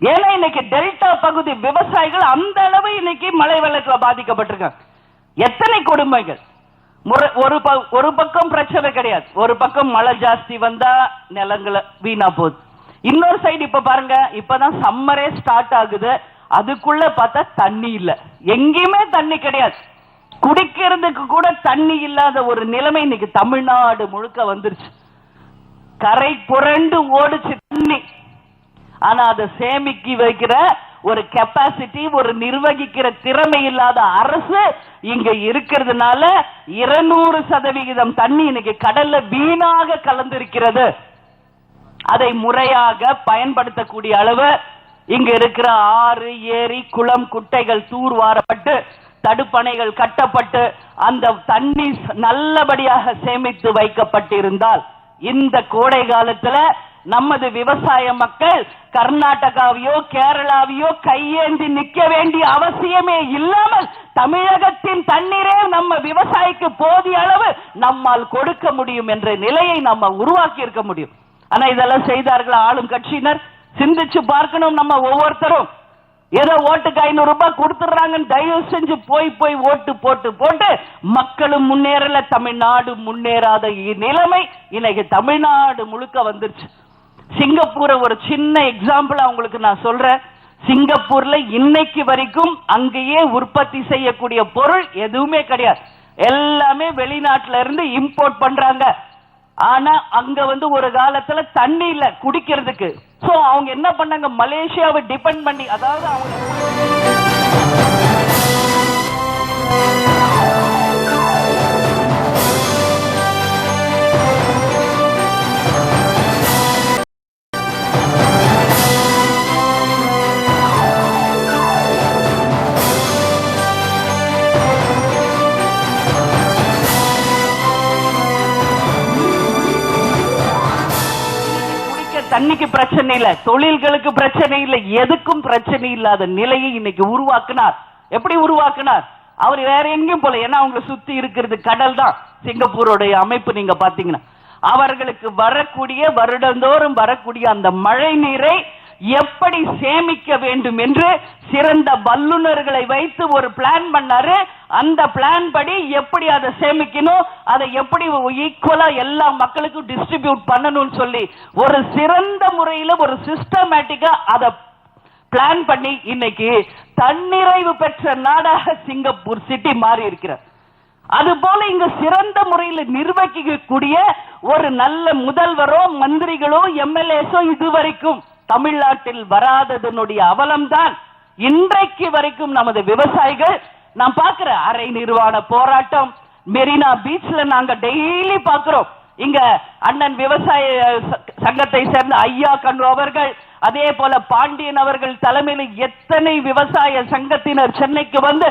ஏன்னா இன்னைக்கு டெல்டா பகுதி விவசாயிகள் அந்த அளவு இன்னைக்கு மழை வெள்ளத்தில் பாதிக்கப்பட்டிருக்காங்க. எத்தனை கொடுமைகள்! ஒரு பக்கம் பிரச்சனை கிடையாது, ஒரு பக்கம் மழை ஜாஸ்தி வந்தா நிலங்களை வீணா போகுது. இன்னொரு சைடு இப்ப பாருங்க, இப்பதான் சம்மரே ஸ்டார்ட் ஆகுது, அதுக்குள்ள பார்த்தா தண்ணி இல்ல, எங்கேயுமே தண்ணி கிடையாது. குடிக்கிறதுக்கு கூட தண்ணி இல்லாத ஒரு நிலைமை இன்னைக்கு தமிழ்நாடு முழுக்க வந்துருச்சு. கரை புரண்டு ஓடுச்சு தண்ணி. ஆனா அதை சேமிக்கி வைக்கிற ஒரு கெப்பாசிட்டி, ஒரு நிர்வகிக்கிற திறமை இல்லாத அரசு இங்க இருக்கிறதுனால 200% தண்ணி இன்னைக்கு கடல்ல வீணாக கலந்திருக்கிறது. அதை முறையாக பயன்படுத்தக்கூடிய அளவு இங்க இருக்கிற ஆறு, ஏரி, குளம், குட்டைகள் தூர்வாரப்பட்டு தடுப்பணைகள் கட்டப்பட்டு அந்த தண்ணீர் நல்லபடியாக சேமித்து வைக்கப்பட்டிருந்தால் இந்த கோடை காலத்துல நமது விவசாய மக்கள் கர்நாடகாவையோ கேரளாவையோ கையேந்தி நிக்க வேண்டிய அவசியமே இல்லாமல் தமிழகத்தின் தண்ணீரே நம்ம விவசாயிக்கு போதிய அளவு நம்மால் கொடுக்க முடியும் என்ற நிலையை நம்ம உருவாக்கி இருக்க முடியும். ஆனா இதெல்லாம் செய்தார்கள் ஆளும் கட்சியினர். சிந்திச்சு பார்க்கணும். நம்ம ஒவ்வொருத்தரும் ஏதோ ஓட்டுக்கு 500 ரூபாய் கொடுத்துறாங்கன்னு தயவு செஞ்சு போய் ஓட்டு போட்டு மக்களும் முன்னேறல, தமிழ்நாடு முன்னேறாத நிலைமை இன்னைக்கு தமிழ்நாடு முழுக்க வந்துருச்சு. சிங்கப்பூரை ஒரு சின்ன எக்ஸாம்பிள் உங்களுக்கு நான் சொல்றேன். சிங்கப்பூர்ல இன்னைக்கு வரைக்கும் அங்கேயே உற்பத்தி செய்யக்கூடிய பொருள் எதுவுமே கிடையாது, எல்லாமே வெளிநாட்டுல இருந்து இம்போர்ட் பண்றாங்க. ஆனா அங்க ஒரு காலத்துல தண்ணி இல்ல குடிக்கிறதுக்கு. சோ அவங்க என்ன பண்ணாங்க, மலேசியாவை டிபெண்ட் பண்ணி, அதாவது அவங்க தண்ணிக்கு பிரச்சனை இல்ல, தொழில்களுக்கு பிரச்சனை இல்ல, எதுக்கும் பிரச்சனை இல்லாத நிலையை இன்னைக்கு உருவாக்குனார். எப்படி உருவாக்குனார்? அவர் வேற எங்கேயும் போல, ஏன்னா அவங்களை சுத்தி இருக்கிறது கடல் தான். சிங்கப்பூருடைய அமைப்பு நீங்க பாத்தீங்கன்னா அவர்களுக்கு வரக்கூடிய வருடந்தோறும் வரக்கூடிய அந்த மழை நீரை எப்படி சேமிக்க வேண்டும் என்று சிறந்த வல்லுநர்களை வைத்து ஒரு பிளான் பண்ணாரு. அந்த பிளான் படி எப்படி அதை சேமிக்கணும், அதை எப்படி ஈக்குவலா எல்லா மக்களுக்கும் டிஸ்ட்ரிபியூட் பண்ணணும்னு சொல்லி ஒரு சிறந்த முறையில் ஒரு சிஸ்டமேட்டிக்கா அதை பிளான் பண்ணி இன்னைக்கு தன்னிறைவு பெற்ற நாடாக சிங்கப்பூர் சிட்டி மாறி இருக்கிறார். அதுபோல இங்க சிறந்த முறையில் நிர்வகிக்கக்கூடிய ஒரு நல்ல முதல்வரோ மந்திரிகளோ எம்எல்ஏஸோ இதுவரைக்கும் தமிழ்நாட்டில் வராததனுடைய அவலம்தான் இன்றைக்கு வரைக்கும் நமது விவசாயிகள். நான் பார்க்கிற அரை நிர்வாண போராட்டம் மெரினா பீச்ல நாங்க டெய்லி பார்க்கிறோம். இங்க அண்ணன் விவசாய சங்கத்தை சேர்ந்த ஐயா கண்ணு அவர்கள், அதே போல பாண்டியன் அவர்கள் தலைமையில் எத்தனை விவசாய சங்கத்தினர் சென்னைக்கு வந்து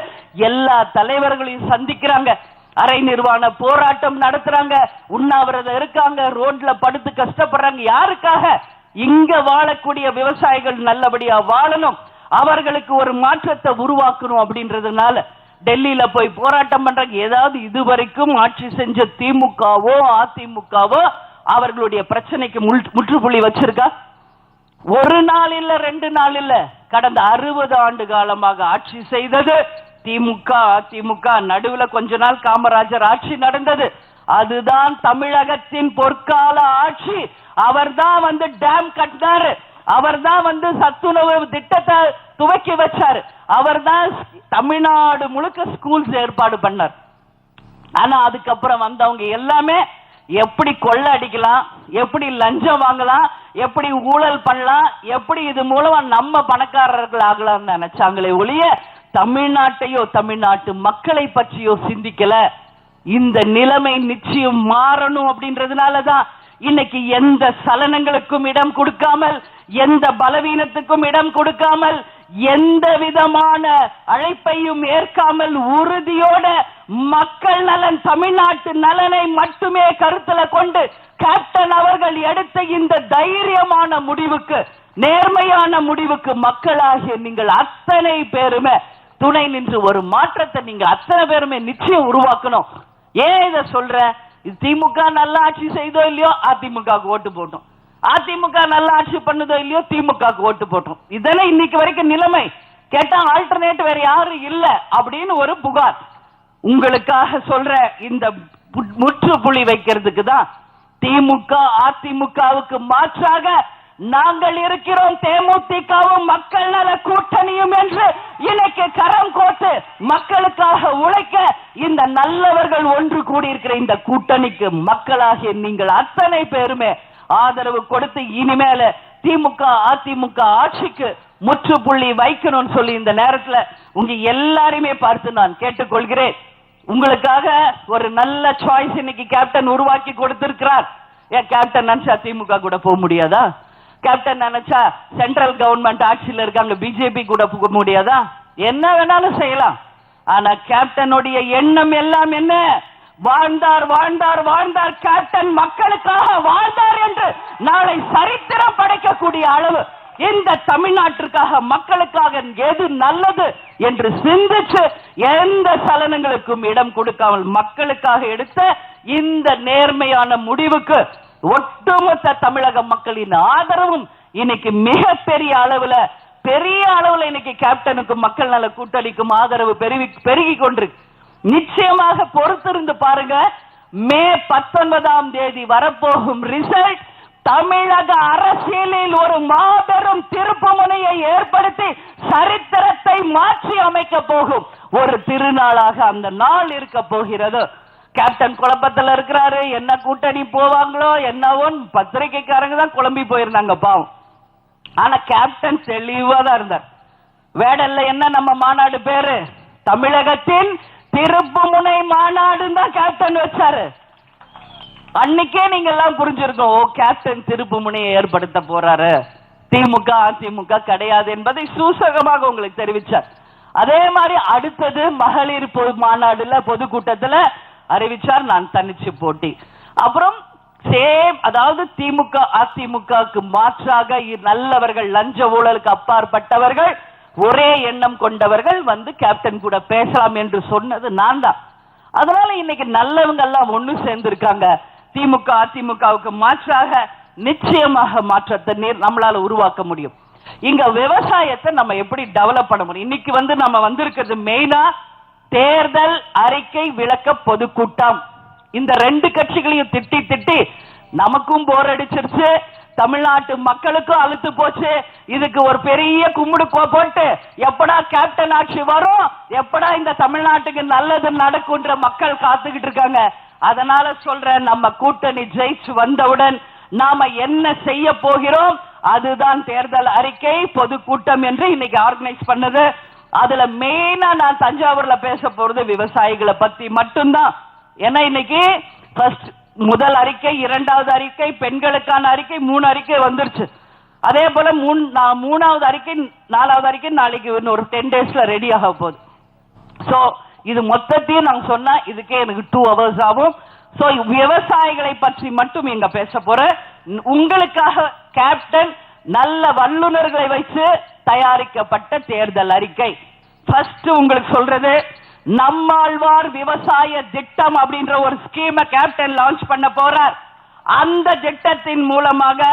எல்லா தலைவர்களையும் சந்திக்கிறாங்க, அரை நிர்வாண போராட்டம் நடத்துறாங்க, உண்ணாவிரதம் இருக்காங்க, ரோட்ல படுத்து கஷ்டப்படுறாங்க. யாருக்காக? இங்க வாழக்கூடிய விவசாயிகள் நல்லபடியா வாழணும், அவர்களுக்கு ஒரு மாற்றத்தை உருவாக்கணும் அப்படின்றதுனால டெல்லியில போய் போராட்டம் பண்றாங்க. ஏதாவது இதுவரைக்கும் ஆட்சி செஞ்ச திமுகவோ அதிமுகவோ அவர்களுடைய பிரச்சனைக்கு முற்றுப்புள்ளி வச்சிருக்கா? ஒரு நாள் இல்ல, 2 நாள் இல்ல, கடந்த 60 ஆண்டு காலமாக ஆட்சி செய்தது திமுக அதிமுக. நடுவுல கொஞ்ச நாள் காமராஜர் ஆட்சி நடந்தது, அதுதான் தமிழகத்தின் பொற்கால ஆட்சி. அவர்தான் டேம் கட்டினாரு, அவர்தான் சத்துணவு திட்டத்தை துவக்கி வச்சாரு, அவர்தான் தமிழ்நாடு முழுக்க ஸ்கூல்ஸ் ஏற்பாடு பண்ணார். ஆனா அதுக்கப்புறம் வந்தவங்க எல்லாமே எப்படி கொள்ள அடிக்கலாம், எப்படி லஞ்சம் வாங்கலாம், எப்படி ஊழல் பண்ணலாம், எப்படி இது மூலமா நம்ம பணக்காரர்கள் ஆகலாம்னு நினைச்சாங்களே ஒழிய தமிழ்நாட்டையோ தமிழ்நாட்டு மக்களை பற்றியோ சிந்திக்கல. இந்த நிலைமை நிச்சயம் மாறணும் அப்படின்றதுனாலதான் இன்னைக்கு எந்த சலனங்களுக்கும் இடம் கொடுக்காமல், எந்த பலவீனத்துக்கும் இடம் கொடுக்காமல், எந்த விதமான அழைப்பையும் ஏற்காமல் உறுதியோட மக்கள் நலன், தமிழ்நாட்டு நலனை மட்டுமே கருத்துல கொண்டு கேப்டன் அவர்கள் எடுத்த இந்த தைரியமான முடிவுக்கு, நேர்மையான முடிவுக்கு மக்களாகிய நீங்கள் அத்தனை பேருமே துணை நின்று ஒரு மாற்றத்தை நீங்க அத்தனை பேருமே நிச்சயம் உருவாக்கணும். ஏன் இதை சொல்ற? திமுக நல்ல ஆட்சி செய்தோ இல்லையோ அதிமுக ஓட்டு போட்டோம், அதிமுக நல்ல ஆட்சி பண்ணுதோ இல்லையோ திமுக ஓட்டு போட்டோம். இதெல்லாம் இன்னைக்கு வரைக்கும் நிலைமை. கேட்டா ஆல்டர்னேட் வேற யாரும் இல்ல அப்படின்னு ஒரு புகார். உங்களுக்காக சொல்ற, இந்த முற்றுப்புள்ளி வைக்கிறதுக்கு தான் திமுக அதிமுகவுக்கு மாற்றாக நாங்கள் இருக்கிறோம், தேமுதிகவும் மக்கள் நல கூட்டணியும் என்று இன்னைக்கு கரம் கோட்டு மக்களுக்காக உழைக்க இந்த நல்லவர்கள் ஒன்று கூடியிருக்கிற இந்த கூட்டணிக்கு மக்களாகிய நீங்கள் அத்தனை பேருமே ஆதரவு கொடுத்து இனிமேல திமுக அதிமுக ஆட்சிக்கு முற்றுப்புள்ளி வைக்கணும்னு சொல்லி இந்த நேரத்துல உங்க எல்லாரையுமே பார்த்து நான் கேட்டுக்கொள்கிறேன். உங்களுக்காக ஒரு நல்ல சாய்ஸ் இன்னைக்கு கேப்டன் உருவாக்கி கொடுத்திருக்கிறார். ஏன் கேப்டன் நினைச்சா திமுக கூட போக முடியாதா? கேப்டன் நினைச்சா சென்ட்ரல் கவர்மெண்ட் ஆட்சியில் இருக்காங்க பிஜேபி கூட போக முடியாதா? என்ன வேணாலும் செய்யலாம். ஆனா கேப்டனுடைய எண்ணம் எல்லாம் என்ன? வாழ்ந்தார் வாழ்ந்தார் வாழ்ந்தார், கேப்டன் மக்களுக்காக வாழ்ந்தார் என்று நாளை சரித்திரம் படைக்கக்கூடிய அளவு இந்த தமிழ்நாட்டிற்காக மக்களுக்காக எது நல்லது என்று சிந்திச்சு எந்த சலனங்களுக்கும் இடம் கொடுக்காமல் மக்களுக்காக எடுத்த இந்த நேர்மையான முடிவுக்கு ஒட்டுமொத்த தமிழக மக்களின் ஆதரவும் இன்னைக்கு மிகப்பெரிய அளவுல இன்னைக்கு கேப்டனுக்கும் மக்கள் நல கூட்டணிக்கும் ஆதரவு பெருகி கொண்டிருக்கு. நிச்சயமாக பொறுத்திருந்து பாருங்க. மே 19ஆம் தேதி வரப்போகும் ரிசல்ட் தமிழக அரசியலில் ஒரு மாபெரும் திருப்புமுனையை ஏற்படுத்தி சரித்திரத்தை மாற்றி அமைக்க போகும் ஒரு திருநாளாக அந்த நாள் இருக்க போகிறது. கேப்டன் குழப்பத்தில் இருக்கிறாரு. என்ன கூட்டணி போவாங்களோ என்னவோ பத்திரிகைக்காரங்க தான் குழம்பி போயிருந்தாங்க பாவம். ஆனா கேப்டன் தெளிவா தான் இருந்தார். வேடல்ல என்ன நம்ம மாநாடு பேரு? தமிழகத்தின் திருப்புமுனை மாநாடு தான் கேப்டன் வச்சாரு. அன்னைக்கே நீங்க எல்லாம் புரிஞ்சிருக்கோம், ஓ கேப்டன் திருப்புமுனையை ஏற்படுத்த போறாரு, திமுக அதிமுக கிடையாது என்பதை சூசகமாக உங்களுக்கு தெரிவிச்சார். அதே மாதிரி அடுத்தது மகளிர் மாநாடுல பொதுக்கூட்டத்துல அறிவிச்சார் நான் தனிச்சு போட்டி. அப்புறம் சேம், அதாவது திமுக அதிமுகவுக்கு மாற்றாக நல்லவர்கள், லஞ்ச ஊழலுக்கு அப்பாற்பட்டவர்கள், ஒரே எண்ணம் கொண்டவர்கள் வந்து கேப்டன் கூட பேசலாம் என்று சொன்னது நான் தான். அதனால இன்னைக்கு நல்லவங்க எல்லாம் ஒண்ணு சேர்ந்திருக்காங்க. திமுக அதிமுகவுக்கு மாற்றாக நிச்சயமாக மாற்றத்தை நம்மளால உருவாக்க முடியும். இங்க விவசாயத்தை நம்ம எப்படி டெவலப் பண்ண முடியும்? இன்னைக்கு வந்து நம்ம வந்திருக்கிறது மெயினா தேர்தல் அறிக்கை விளக்க பொதுக்கூட்டம். இந்த ரெண்டு கட்சிகளையும் திட்டி நமக்கும் போர் அடிச்சிருச்சு, தமிழ்நாட்டு மக்களுக்கும் அழுத்து போச்சு. இதுக்கு ஒரு பெரிய கும்பிடு போட்டு எப்படா கேப்டன் ஆட்சி வரும், எப்படா இந்த தமிழ்நாட்டுக்கு நல்லது நடக்கும்ன்ற மக்கள் காத்துக்கிட்டு இருக்காங்க. அதனால சொல்றேன், நம்ம கூட்டணி ஜெயிச்சு வந்தவுடன் நாம என்ன செய்ய போகிறோம் அதுதான் தேர்தல் அறிக்கை பொதுக்கூட்டம் என்று இன்னைக்கு ஆர்கனைஸ் பண்ணது. அதுல மெயினா நான் தஞ்சாவூர்ல பேச போறது விவசாயிகளை பத்தி மட்டும்தான். ஏன்னா இன்னைக்கு முதல் அறிக்கை, இரண்டாவது அறிக்கை, பெண்களுக்கான அறிக்கை, 3 அறிக்கை வந்துருச்சு. அதே போல 3வது அறிக்கை 4வது அறிக்கை நாளைக்கு ஒரு 10 டேஸ்ல ரெடி ஆக போகுது. சோ இது மொத்தத்தையும் நான் சொன்னா இதுக்கே எனக்கு 2 hours ஆகும். சோ விவசாயிகளை பற்றி மட்டும் இங்க பேச போறேன். உங்களுக்காக கேப்டன் நல்ல வல்லுநர்களை வைத்து தயாரிக்கப்பட்ட தேர்தல் அறிக்கை. ஃபர்ஸ்ட் உங்களுக்கு சொல்றது, நம்மாழ்வார் விவசாய திட்டம் அப்படின்ற ஒரு ஸ்கீமை கேப்டன் லான்ச் பண்ண போறார். அந்த திட்டத்தின் மூலமாக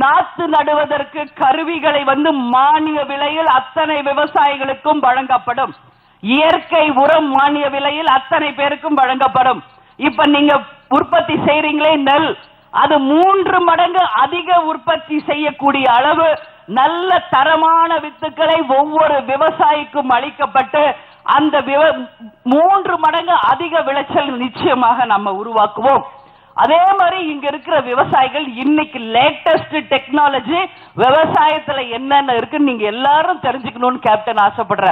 நாத்து நடுவதற்கு கருவிகளை வந்து மானிய விலையில் அத்தனை விவசாயிகளுக்கும் வழங்கப்படும். இயற்கை உரம் மானிய விலையில் அத்தனை பேருக்கும் வழங்கப்படும். இப்ப நீங்க உற்பத்தி செய்றீங்களே நெல், அது 3 மடங்கு அதிக உற்பத்தி செய்யக்கூடிய அளவு நல்ல தரமான வித்துக்களை ஒவ்வொரு விவசாயிக்கும் அளிக்கப்பட்டு அந்த 3 மடங்கு அதிக விளைச்சல் நிச்சயமாக நம்ம உருவாக்குவோம். அதே மாதிரி இங்க இருக்கிற விவசாயிகள் இன்னைக்கு லேட்டஸ்ட் டெக்னாலஜி விவசாயத்துல என்னென்ன இருக்குன்னு நீங்க எல்லாரும் தெரிஞ்சுக்கணும்னு கேப்டன் ஆசைப்படுற.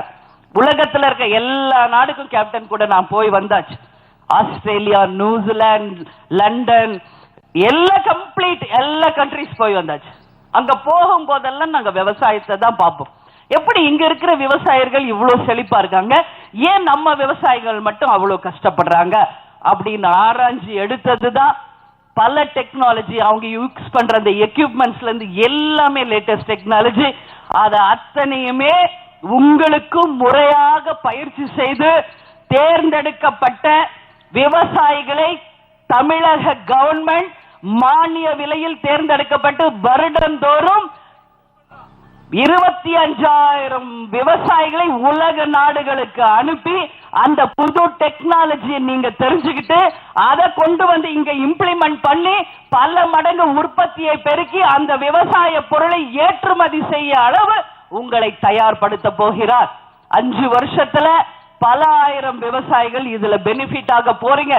உலகத்துல இருக்க எல்லா நாடுக்கும் கேப்டன் கூட நான் போய் வந்தாச்சு. ஆஸ்திரேலியா, நியூசிலாந்து, லண்டன், எல்லா கண்ட்ரிஸ் போய் வந்தாச்சு. அங்க போகும் போதெல்லாம் நாங்க விவசாயத்தை தான் பார்ப்போம். எப்படி இங்க இருக்கிற விவசாயிகள் இவ்வளவு செழிப்பா இருக்காங்க, ஏன் நம்ம விவசாயிகள் மட்டும் அவ்வளவு கஷ்டப்படுறாங்க அப்படின்னு ஆராய்ச்சி எடுத்ததுதான் பல டெக்னாலஜி. அவங்க யூஸ் பண்ற அந்த எக்யூப்மெண்ட்ஸ்ல இருந்து எல்லாமே லேட்டஸ்ட் டெக்னாலஜி. அத அத்தனையுமே உங்களுக்கும் முறையாக பயிற்சி செய்து தேர்ந்தெடுக்கப்பட்ட விவசாயிகளை தமிழக கவர்மெண்ட் மானிய விலையில் தேர்ந்தெடுக்கப்பட்டு வருடந்தோறும் 25,000 விவசாயிகளை உலக நாடுகளுக்கு அனுப்பி அந்த புது டெக்னாலஜியை நீங்க தெரிஞ்சுக்கிட்டு அதை கொண்டு வந்து இங்க இம்ப்ளிமெண்ட் பண்ணி பல மடங்கு உற்பத்தியை பெருக்கி அந்த விவசாய பொருளை ஏற்றுமதி செய்ய அளவு உங்களை தயார்படுத்த போகிறார். 5 வருஷத்துல பல ஆயிரம் விவசாயிகள் இதுல பெனிஃபிட் ஆக போறீங்க.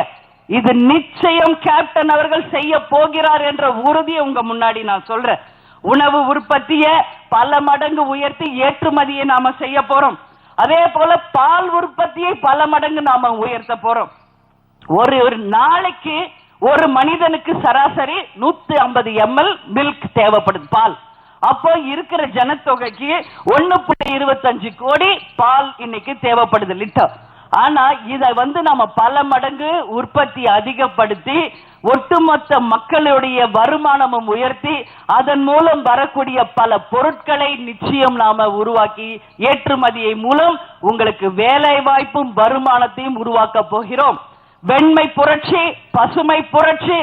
இது நிச்சயம் கேப்டன் அவர்கள் செய்ய போகிறார் என்ற உறுதியை உங்க முன்னாடி நான் சொல்றேன். உணவு உற்பத்தியை பல மடங்கு உயர்த்தி ஏற்றுமதியை நாம செய்ய போறோம். அதே போல பால் உற்பத்தியை பல மடங்கு நாம உயர்த்த போறோம். ஒரு நாளைக்கு ஒரு மனிதனுக்கு சராசரி 150 ml மில்க் தேவைப்படுது, பால். அப்போ இருக்கிற ஜனத்தொகைக்கு 1.25 கோடி பால் இன்னைக்கு தேவைப்படுது லிட்டர். ஆனா இதை நம்ம பல மடங்கு உற்பத்தி அதிகப்படுத்தி ஒட்டுமொத்த மக்களுடைய வருமானமும் உயர்த்தி அதன் மூலம் வரக்கூடிய பல பொருட்களை நிச்சயம் நாம உருவாக்கி ஏற்றுமதியை மூலம் உங்களுக்கு வேலை வாய்ப்பும் வருமானத்தையும் உருவாக்க போகிறோம். வெண்மை புரட்சி, பசுமை புரட்சி,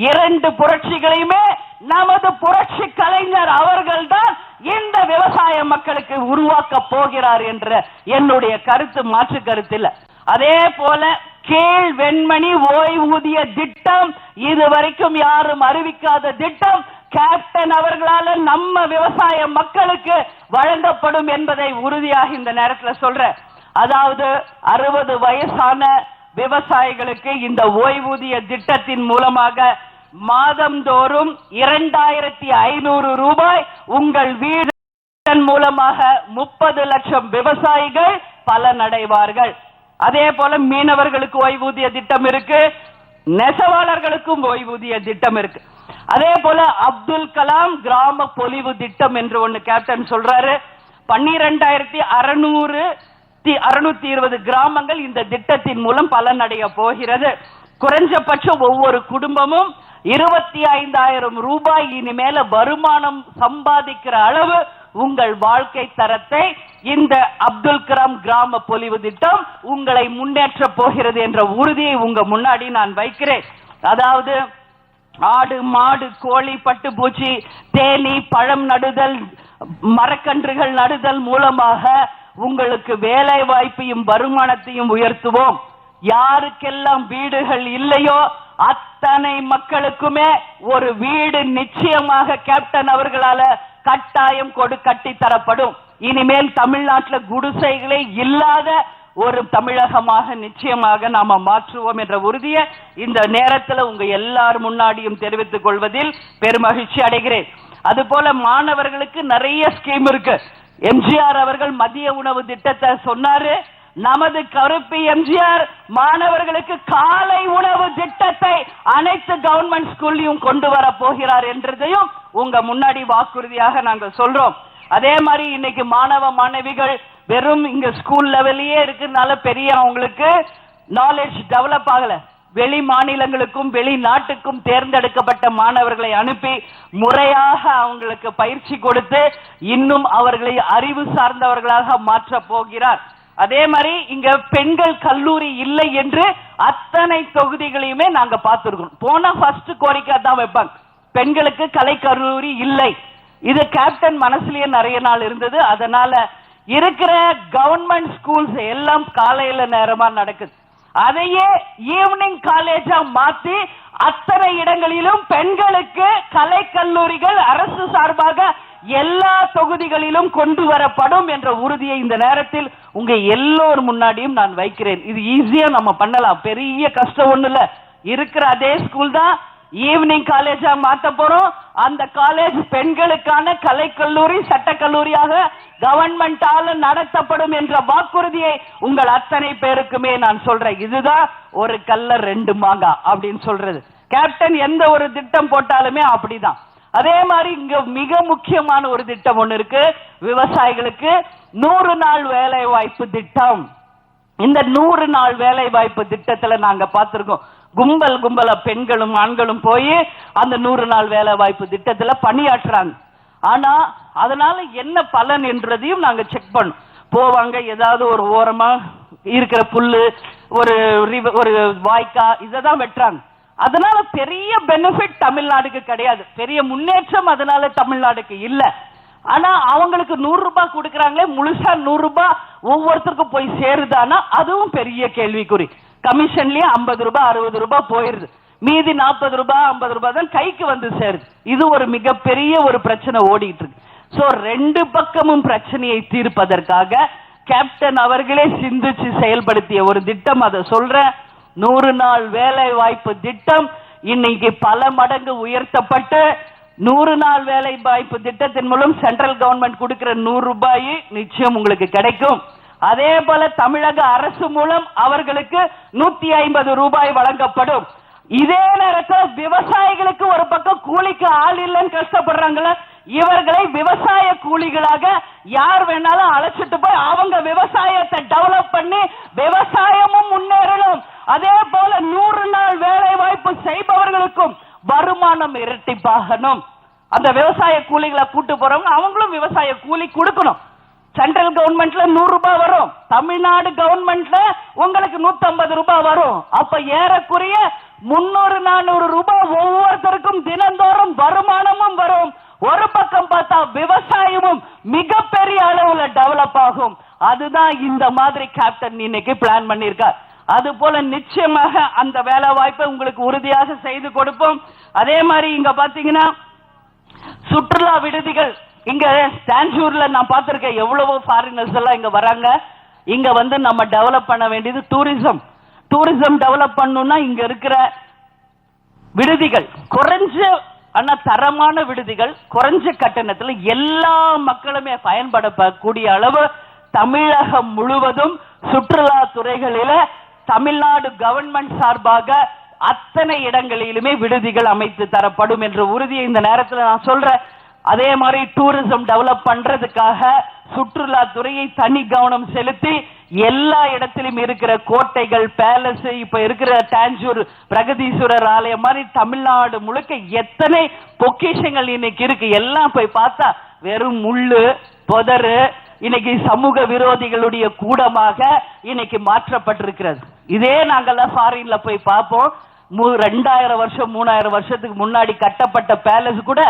இரண்டு புரட்சிகளையுமே நமது புரட்சி கலைஞர் அவர்கள்தான் இந்த விவசாய மக்களுக்கு உருவாக்க போகிறார் என்ற என்னுடைய கருத்து மாற்று கருத்து இல்ல. அதே போல கீழ் வெண்மணி ஓய்வூதிய திட்டம் இதுவரைக்கும் யாரும் அறிவிக்காத திட்டம் கேப்டன் அவர்களால் நம்ம விவசாய மக்களுக்கு வழங்கப்படும் என்பதை உறுதியாக இந்த நேரத்தில் சொல்றேன். அதாவது 60 வயசான விவசாயிகளுக்கு இந்த ஓய்வூதிய திட்டத்தின் மூலமாக மாதந்தோறும் 2500 ரூபாய் உங்கள் வீடு மூலமாக 30 லட்சம் விவசாயிகள் பலனடைவார்கள். அதே போல மீனவர்களுக்கு ஓய்வூதிய திட்டம் இருக்கு, நெசவாளர்களுக்கும் ஓய்வூதிய திட்டம் இருக்கு. அதே போல அப்துல் கலாம் கிராம பொலிவு திட்டம் என்று ஒன்னு கேப்டன் சொல்றாரு. 12620 கிராமங்கள் இந்த திட்டத்தின் மூலம் பலனடைய போகிறது. குறைஞ்சபட்சம் ஒவ்வொரு குடும்பமும் 25,000 ரூபாய் இனிமேல வருமானம் சம்பாதிக்கிற அளவு உங்கள் வாழ்க்கை தரத்தை இந்த அப்துல் கலாம் கிராம பொலிவு திட்டம் உங்களை முன்னேற்ற போகிறது என்ற உறுதியை உங்க முன்னாடி நான் வைக்கிறேன். அதாவது ஆடு, மாடு, கோழி, பட்டுப்பூச்சி, தேனீ, பழம் நடுதல், மரக்கன்றுகள் நடுதல் மூலமாக உங்களுக்கு வேலை வாய்ப்பையும் வருமானத்தையும் உயர்த்துவோம். யாருக்கெல்லாம் வீடுகள் இல்லையோ அத்தனை மக்களுக்குமே ஒரு வீடு நிச்சயமாக கேப்டன் அவர்களால கட்டாயம் கட்டி தரப்படும். இனிமேல் தமிழ்நாட்டில் குடிசைகளே இல்லாத ஒரு தமிழகமாக நிச்சயமாக நாம மாற்றுவோம் என்ற உறுதியை இந்த நேரத்தில் உங்க எல்லார் முன்னாடியும் தெரிவித்துக் கொள்வதில் பெருமகிழ்ச்சி அடைகிறேன். அதுபோல மாணவர்களுக்கு நிறைய ஸ்கீம் இருக்கு. எம்ஜிஆர் அவர்கள் மதிய உணவு திட்டத்தை சொன்னாரு. நமது கருப்பு எம்ஜிஆர் மாணவர்களுக்கு காலை உணவு திட்டத்தை அனைத்து கவர்மெண்ட் ஸ்கூல்லையும் கொண்டு வர போகிறார் என்றதையும் உங்க முன்னாடி வாக்குறுதியாக நாங்கள் சொல்றோம். அதே மாதிரி இன்னைக்கு மாணவ மாணவிகள் வெறும் இங்க ஸ்கூல் லெவல்லயே இருக்கிறதுனால பெரிய அவங்களுக்கு நாலேஜ் டெவலப் ஆகல. வெளி மாநிலங்களுக்கும் வெளிநாட்டுக்கும் தேர்ந்தெடுக்கப்பட்ட மாணவர்களை அனுப்பி முறையாக அவங்களுக்கு பயிற்சி கொடுத்து இன்னும் அவர்களை அறிவு சார்ந்தவர்களாக மாற்ற போகிறார். அதே மாதிரி இங்க பெண்கள் கல்லூரி இல்லை என்று அத்தனை தொகுதிகளையுமே நாங்க பார்த்திருக்கோம். போன ஃபர்ஸ்ட் கோரிக்கை தான் வைப்பாங்க, பெண்களுக்கு கலை கல்லூரி இல்லை. இது கேப்டன் மனசுலயே நிறைய நாள் இருந்தது. அதனால இருக்கிற கவர்மெண்ட் ஸ்கூல்ஸ் எல்லாம் காலையில நேரமா நடக்குது. அதையே ஈவினிங் காலேஜா மாத்தி அத்தனை இடங்களிலும் பெண்களுக்கு கலை கல்லூரிகள் அரசு சார்பாக எல்லா தொகுதிகளிலும் கொண்டு வரப்படும் என்ற உறுதியை இந்த நேரத்தில் உங்க எல்லோர் முன்னாடியும் நான் வைக்கிறேன். இது ஈஸியா நம்ம பண்ணலாம், பெரிய கஷ்டம் ஒண்ணு இல்ல. இருக்கிற அதே ஸ்கூல் தான் ஈவினிங் காலேஜா மாத்த போறோம். அந்த காலேஜ் பெண்களுக்கான கலை கல்லூரி, சட்ட கல்லூரியாக கவர்மெண்டால நடத்தப்படும் என்ற வாக்குறுதியை உங்கள் அத்தனை பேருக்குமே நான் சொல்றேன். இதுதான் ஒரு கல்ல 2 மாங்காய் அப்படின்னு சொல்றது. கேப்டன் எந்த ஒரு திட்டம் போட்டாலுமே அப்படிதான். அதே மாதிரி இங்க மிக முக்கியமான ஒரு திட்டம் ஒண்ணு இருக்கு, விவசாயிகளுக்கு 100 நாள் வேலை வாய்ப்பு திட்டம். இந்த 100 நாள் வேலை வாய்ப்பு திட்டத்துல நாங்க பார்த்திருக்கோம், கும்பலா பெண்களும் ஆண்களும் போய் அந்த 100 நாள் வேலை வாய்ப்பு திட்டத்துல பணியாற்றுறாங்க. ஆனா அதனால என்ன பலன் என்றதையும் நாங்க செக் பண்ணோம். போவாங்க, ஏதாவது ஒரு ஓரமா இருக்கிற புல்லு, ஒரு வாய்க்கா இததான் வெட்டுறாங்க. அதனால பெரிய பெனிஃபிட் தமிழ்நாடுக்கு கிடையாது, பெரிய முன்னேற்றம் அதனால தமிழ்நாடுக்கு இல்ல. ஆனா அவங்களுக்கு 100 ரூபாய் கொடுக்கறாங்களே, முழுசா 100 ரூபாய் ஒவ்வொருத்தருக்கும் போய் சேருதானா அதுவும் பெரிய கேள்விக்குறி. கமிஷன்லயே 50 ரூபாய் 60 ரூபாய் போயிருது, மீதி 40 ரூபாய் 50 ரூபாய் தான் கைக்கு வந்து சேருது. இது ஒரு மிகப்பெரிய ஒரு பிரச்சனை ஓடிட்டு இருக்கு. சோ 2 பக்கமும் பிரச்சனையை தீர்ப்பதற்காக கேப்டன் அவர்களே சிந்திச்சு செயல்படுத்திய ஒரு திட்டம். அதை சொல்ற 100 நாள் வேலை வாய்ப்பு திட்டம் இன்னைக்கு பல மடங்கு உயர்த்தப்பட்டு 100 நாள் வேலை வாய்ப்பு திட்டத்தின் மூலம் சென்ட்ரல் கவர்மெண்ட் கொடுக்கிற 100 ரூபாய் நிச்சயம் உங்களுக்கு கிடைக்கும். அதே போல தமிழக அரசு மூலம் அவர்களுக்கு 150 ரூபாய் வழங்கப்படும். இதே நேரத்தில் விவசாயிகளுக்கு ஒரு பக்கம் கூலிக்கு ஆள் இல்லைன்னு கஷ்டப்படுறாங்களா, இவர்களை விவசாய கூலிகளாக யார் வேணாலும் அழைச்சிட்டு போய் அவங்க விவசாயத்தை டெவலப் பண்ணி விவசாயமும் முன்னேறணும். அதே போல 100 நாள் வேலை வாய்ப்பு செய்பவர்களுக்கும் வருமானம் இரட்டிப்பாகணும். அந்த விவசாய கூலிகளை கூட்டு போறவங்க அவங்களும் விவசாய கூலி கொடுக்கணும். சென்ட்ரல் கவர்மெண்ட்ல 100 ரூபாய் வரும், தமிழ்நாடு கவர்மெண்ட்ல உங்களுக்கு 150 ரூபாய் வரும். அப்ப ஏறக்குறைய 300-400 ரூபாய் ஒவ்வொருத்தருக்கும் தினந்தோறும் வருமானமும் வரும். ஒரு பக்கம் பார்த்தா விவசாயமும் மிகப்பெரிய அளவுல டெவலப் ஆகும். அதுதான் இந்த மாதிரி கேப்டன் இன்னைக்கு பிளான் பண்ணிருக்கார். அது போல நிச்சயமாக அந்த வேலை வாய்ப்பை உங்களுக்கு உறுதியாக செய்து கொடுப்போம். அதே மாதிரி இங்க பாத்தீங்கன்னா சுற்றுலா விடுதிகள் இங்க ஸ்டான்ஜூர்ல நான் பார்த்திருக்கேன், எவ்வளவோ ஃபாரினர்ஸ் எல்லாம் இங்க வராங்க. இங்க வந்து நம்ம டெவலப் பண்ண வேண்டியது டூரிசம் டெவலப் பண்ணணும்னா இங்க இருக்கிற விடுதிகள் குறைஞ்ச ஆனா தரமான விடுதிகள் குறைஞ்ச கட்டணத்தில் எல்லா மக்களுமே பயன்படக்கூடிய அளவு தமிழகம் முழுவதும் சுற்றுலா துறைகளில தமிழ்நாடு கவர்மெண்ட் சார்பாக அத்தனை இடங்களிலுமே விடுதிகள் அமைத்து தரப்படும் என்ற உறுதியை இந்த நேரத்தில் நான் சொல்றேன். அதே மாதிரி டூரிசம் டெவலப் பண்றதுக்காக சுற்றுலா துறையை தனி கவனம் செலுத்தி எல்லா இடத்திலும் இருக்கிற கோட்டைகள், பேலஸ், இப்ப இருக்கிற டாஞ்சூர் பிரகதீஸ்வரர் ஆலயம் மாதிரி தமிழ்நாடு முழுக்க எத்தனை பொக்கிஷங்கள் இன்னைக்கு இருக்கு. எல்லாம் போய் பார்த்தா வெறும் முள்ளு புதரு இன்னைக்கு சமூக விரோதிகளுடைய கூடமாக இன்னைக்கு மாற்றப்பட்டிருக்கிறது. இதே நாங்கெல்லாம் ஃபாரின்ல போய் பார்ப்போம். 2000 வருஷம் 3000 வருஷத்துக்கு முன்னாடி கட்டப்பட்ட பேலஸ் கூட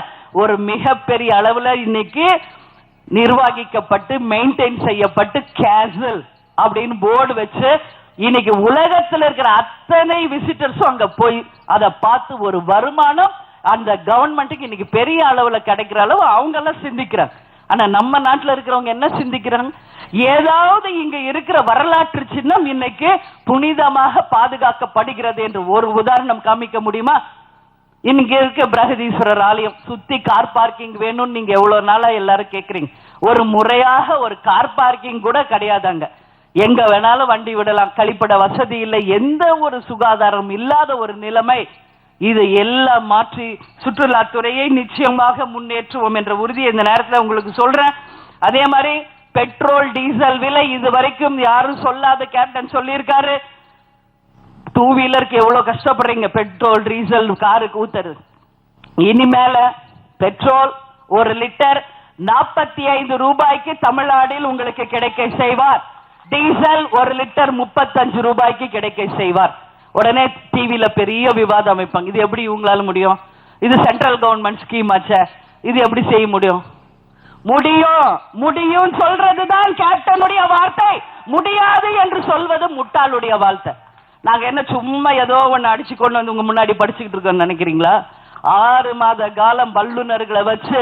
ஒரு மிகப்பெரிய அளவுல இன்னைக்கு நிர்வகிக்கப்பட்டு மெயின்டைன் செய்யப்பட்டு கேசல் அப்படின்னு போர்டு வச்சு இன்னைக்கு உலகத்தில் இருக்கிற அத்தனை விசிட்டர்ஸும் அங்க போய் அதை பார்த்து ஒரு வருமானம் அந்த கவர்மெண்ட்டுக்கு இன்னைக்கு பெரிய அளவுல கிடைக்கிற அளவு அவங்க எல்லாம் சிந்திக்கிறாங்க. ஆனா நம்ம நாட்டில் இருக்கிறவங்க என்ன சிந்திக்கிறாங்க, ஏதாவது இங்க இருக்கிற வரலாற்று சின்னம் இன்னைக்கு புனிதமாக பாதுகாக்கப்படுகிறது என்று ஒரு உதாரணம் காமிக்க முடியுமா? இங்க இருக்க பிரகதீஸ்வரர் ஆலயம் சுத்தி கார் பார்க்கிங் வேணும்னு நீங்க எவ்வளவு நாளா எல்லாரும் கேக்குறீங்க. ஒரு முறையாக ஒரு கார் பார்க்கிங் கூட கிடையாதாங்க. எங்க வேணாலும் வண்டி விடலாம், கழிப்பட வசதி இல்லை, எந்த ஒரு சுகாதாரம் இல்லாத ஒரு நிலைமை. இது எல்லாம் மாற்றி சுற்றுலாத்துறையை நிச்சயமாக முன்னேற்றுவோம் என்ற உறுதியை இந்த நேரத்தில் உங்களுக்கு சொல்றேன். அதே மாதிரி பெட்ரோல் டீசல் விலை இது வரைக்கும் யாரும் சொல்லாத கேப்டன் சொல்லியிருக்காரு. 2 வீலருக்கு எவ்வளவு கஷ்டப்படுறீங்க பெட்ரோல் டீசல் காருக்கு ஊத்துறது. இனிமேல பெட்ரோல் 1 லிட்டர் 45 ரூபாய்க்கு தமிழ்நாட்டில் உங்களுக்கு கிடைக்க செய்வார். டீசல் 1 லிட்டர் 35 ரூபாய்க்கு கிடைக்க செய்வார். உடனே டிவில பெரிய விவாதம் அமைப்பாங்க. இது எப்படி இவங்களால முடியும்? இது சென்ட்ரல் கவர்மெண்ட் ஸ்கீம் ஆச்சே, இது எப்படி செய்ய முடியும்? முடியும் சொல்றதுதான் கேப்டனுடைய வார்த்தை, முடியாது என்று சொல்வது முட்டாளுடைய வார்த்தை. நாங்க என்ன சும்மா ஏதோ ஒன்னு அடிச்சு கொண்டு வந்து உங்க முன்னாடி படிச்சுக்கிட்டு இருக்கோம் நினைக்கிறீங்களா? 6 மாத காலம் வல்லுநர்களை வச்சு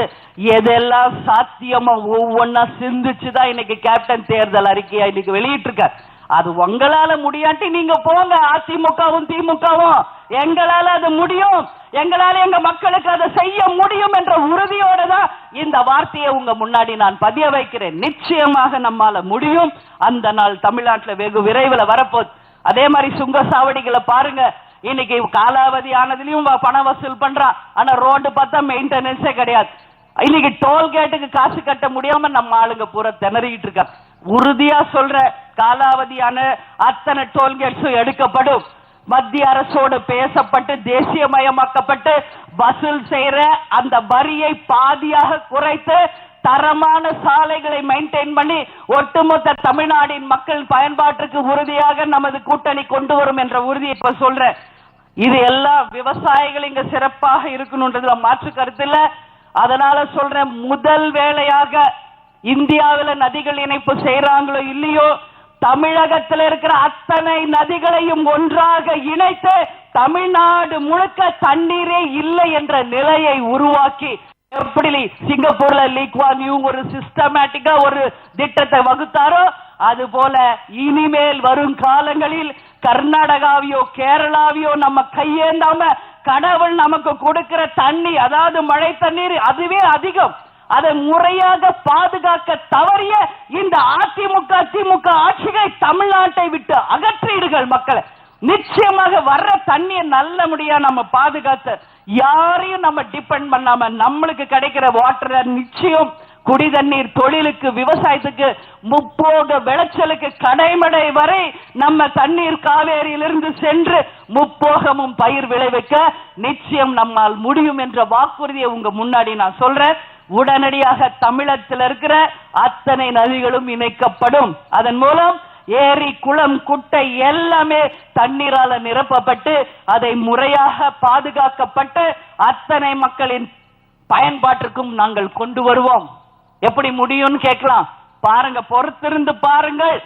எதெல்லாம் சாத்தியமா ஒவ்வொன்னா சிந்திச்சுதான் இன்னைக்கு கேப்டன் தேர்தல் அறிக்கையா இன்னைக்கு வெளியிட்டு இருக்கார். அது உங்களால முடியாட்டி நீங்க போங்க, அதிமுகவும் திமுகவும் எங்களால அது முடியும், எங்களால எங்க மக்களுக்கு அதை செய்ய முடியும் என்ற உறுதியோட தான் இந்த வார்த்தையை உங்க முன்னாடி நான் பதிய வைக்கிறேன். நிச்சயமாக நம்மால முடியும். அந்த நாள் தமிழ்நாட்டில் வெகு விரைவில் வரப்போகுது. அதே மாதிரி சுங்க சாவடிகளை பாருங்க, இன்னைக்கு காலாவதி ஆனதுலயும் பணம் வசூல் பண்றான். ஆனா ரோடு பார்த்தா மெயின்டெனன்ஸே கிடையாது. இன்னைக்கு டோல்கேட்டுக்கு காசு கட்ட முடியாம நம்ம ஆளுங்க பூரா திணறிட்டு இருக்க. உறுதியா சொல்ற, காலாவதியான அத்தனை டோல்கேட்ஸும் எடுக்கப்படும். மத்திய அரசோடு பேசப்பட்டு தேசியமயமாக்கப்பட்டு வசூல் செய்யற அந்த வரியை பாதியாக குறைத்து தரமான சாலைகளை மெயின்டைன் பண்ணி ஒட்டுமொத்த தமிழ்நாட்டின் மக்கள் பயன்பாட்டுக்கு உறுதியாக நமது கூட்டணி கொண்டு வரும் என்ற உறுதியை இப்ப சொல்றேன். இது எல்லாம் விவசாயிகள் இங்க சிறப்பாக இருக்கணும்ன்றதுல மாற்று கருத்து இல்ல. அதனால சொல்றேன், முதல் வேளையாக இந்தியாவில் நதிகள் இணைப்பு செய்யறாங்களோ இல்லையோ, தமிழகத்தில் இருக்கிற அத்தனை நதிகளையும் ஒன்றாக இணைத்து தமிழ்நாடு முழுக்க தண்ணீரே இல்லை என்ற நிலையை உருவாக்கி, எப்படி சிங்கப்பூர்ல லீக்வான் யூ ஒரு சிஸ்டமேட்டிக்கா ஒரு திட்டத்தை வகுத்தாரோ, அது போல இனிமேல் வரும் காலங்களில் கர்நாடகாவையோ கேரளாவையோ நம்ம கையேந்தாம கடவுள் நமக்கு கொடுக்கிற தண்ணி, அதாவது மழை தண்ணீர் அதுவே அதிகம், அதை முறையாக பாதுகாக்க தவறிய இந்த அதிமுக திமுக ஆட்சியை தமிழ்நாட்டை விட்டு அகற்றிடுங்கள் மக்களை. நிச்சயமாக வர்ற தண்ணியை நல்லபடியா நம்ம பாதுகாத்து யாரையும் நம்ம டிபெண்ட் பண்ணாம நம்மளுக்கு கிடைக்கிற வாட்டரை நிச்சயம் குடி தண்ணீர், தொழிலுக்கு, விவசாயத்துக்கு, முப்போக விளைச்சலுக்கு, கடைமடை வரை நம்ம தண்ணீர் காவேரியிலிருந்து சென்று முப்போகமும் பயிர் விளைவிக்க நிச்சயம் நம்மால் முடியும் என்ற வாக்குறுதியை உங்க முன்னாடி நான் சொல்றேன். உடனடியாக தமிழகத்தில் இருக்கிற அத்தனை நதிகளும் இணைக்கப்படும். அதன் மூலம் ஏரி, குளம், குட்டை எல்லாமே தண்ணீரால நிரப்பப்பட்டு அதை முறையாக பாதுகாக்கப்பட்டு அத்தனை மக்களின் பயன்பாட்டிற்கும் நாங்கள் கொண்டு வருவோம். எப்படி முடியும்னு கேட்கலாம். பாருங்க, பொறுத்திருந்து பாருங்கள்.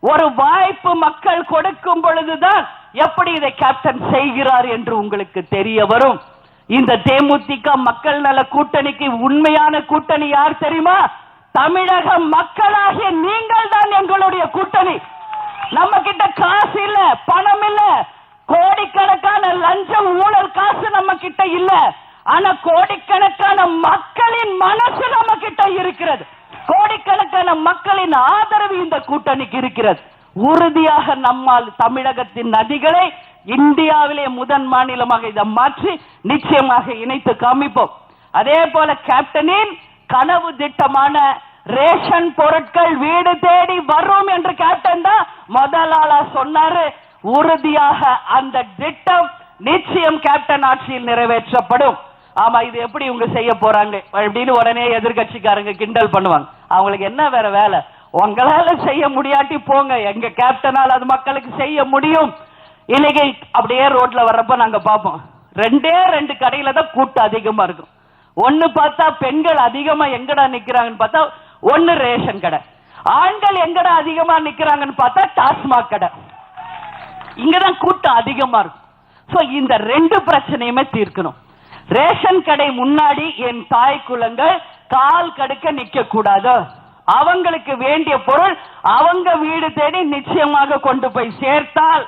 ஒரு வாய்ப்பு மக்கள் கொடுக்கும் பொழுதுதான் எப்படி இதை கேப்டன் செய்கிறார் என்று உங்களுக்கு தெரிய வரும். இந்த தேமுதிக மக்கள் நல கூட்டணிக்கு உண்மையான கூட்டணி யார் தெரியுமா? தமிழக மக்களாகிய நீங்கள் தான் எங்களுடைய கூட்டணி. நம்ம கிட்ட காசு இல்ல, பணம் இல்ல, கோடிக்கணக்கான லஞ்சம் ஊழல் காசு நம்ம கிட்ட இல்ல. ஆனா கோடிக்கணக்கான மக்களின் மனசு நம்ம கிட்ட இருக்கிறது. கோடிக்கணக்கான மக்களின் ஆதரவு இந்த கூட்டணிக்கு இருக்கிறது. உறுதியாக நம்மால் தமிழகத்தின் நதிகளை இந்தியாவிலே முதன் மாநிலமாக இதை மாற்றி நிச்சயமாக இணைத்து காமிப்போம். அதே போல கேப்டனின் கனவு திட்டமான ரேஷன் பொருட்கள் வீடு தேடி வரும் என்று கேப்டன் தான் முதலாளா சொன்னாரு. உறுதியாக அந்த திட்டம் நிச்சயம் கேப்டன் ஆட்சியில் நிறைவேற்றப்படும். ஆமா, இது எப்படி இவங்க செய்ய போறாங்க அப்படின்னு உடனே எதிர்கட்சிக்காரங்க கிண்டல் பண்ணுவாங்க. அவங்களுக்கு என்ன வேற வேலை? உங்களால செய்ய முடியாட்டி போங்க, எங்க கேப்டனால் அது மக்களுக்கு செய்ய முடியும். இன்னைக்கு அப்படியே ரோட்ல வர்றப்ப நாங்க பார்ப்போம், ரெண்டே ரெண்டு கடையில தான் கூட்டம் அதிகமா இருக்கும். ஒன்னு பார்த்தா பெண்கள் அதிகமா எங்கடா நிக்கிறாங்கன்னு பார்த்தா ஒன்னு ரேஷன் கடை, ஆண்கள் எங்கடா அதிகமா நிக்கிறாங்கன்னு பார்த்தா டாஸ்மாக் கடை. இங்கதான் கூட்டம் அதிகமா இருக்கும். சோ இந்த ரெண்டு பிரச்சனையுமே தீர்க்கணும். ரேஷன் கடை முன்னாடி என் தாய் குலங்கள் கால் கடுக்க நிக்க கூடாது. அவங்களுக்கு வேண்டிய பொருள் அவங்க வீடு தேடி நிச்சயமாக கொண்டு போய் சேர்த்தால்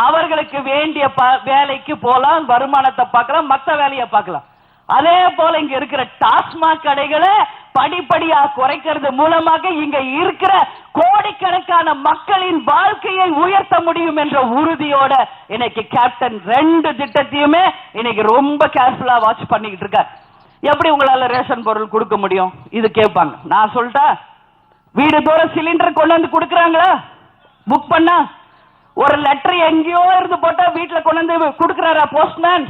அவர்களுக்கு வேண்டிய வேலைக்கு போலாம், வருமானத்தை பார்க்கலாம், மற்ற வேலையை பார்க்கலாம். அதே போல இங்க இருக்கிற டாஸ்மாக் கடைகளை படிப்படியா குறைக்கிறது மூலமாக இங்க இருக்கிற கோடிக்கணக்கான மக்களின் வாழ்க்கையை உயர்த்த முடியும் என்ற உறுதியோட இன்னைக்கு கேப்டன் ரெண்டு திட்டத்தையுமே இன்னைக்கு ரொம்ப கேர்ஃபுல்லா வாட்ச் பண்ணிக்கிட்டு இருக்கார். எப்படி உங்களால ரேஷன் பொருள் கொடுக்க முடியும் இது கேட்பாங்க. நான் சொல்லிட்டா, வீடு தூரம் சிலிண்டர் கொண்டு வந்து கொடுக்கறாங்களா? புக் பண்ணா ஒரு லெட்டர் எங்கேயோ இருந்து போட்டா வீட்டுல கொண்டு வந்து கொடுக்கறாரா போஸ்ட்மேன்?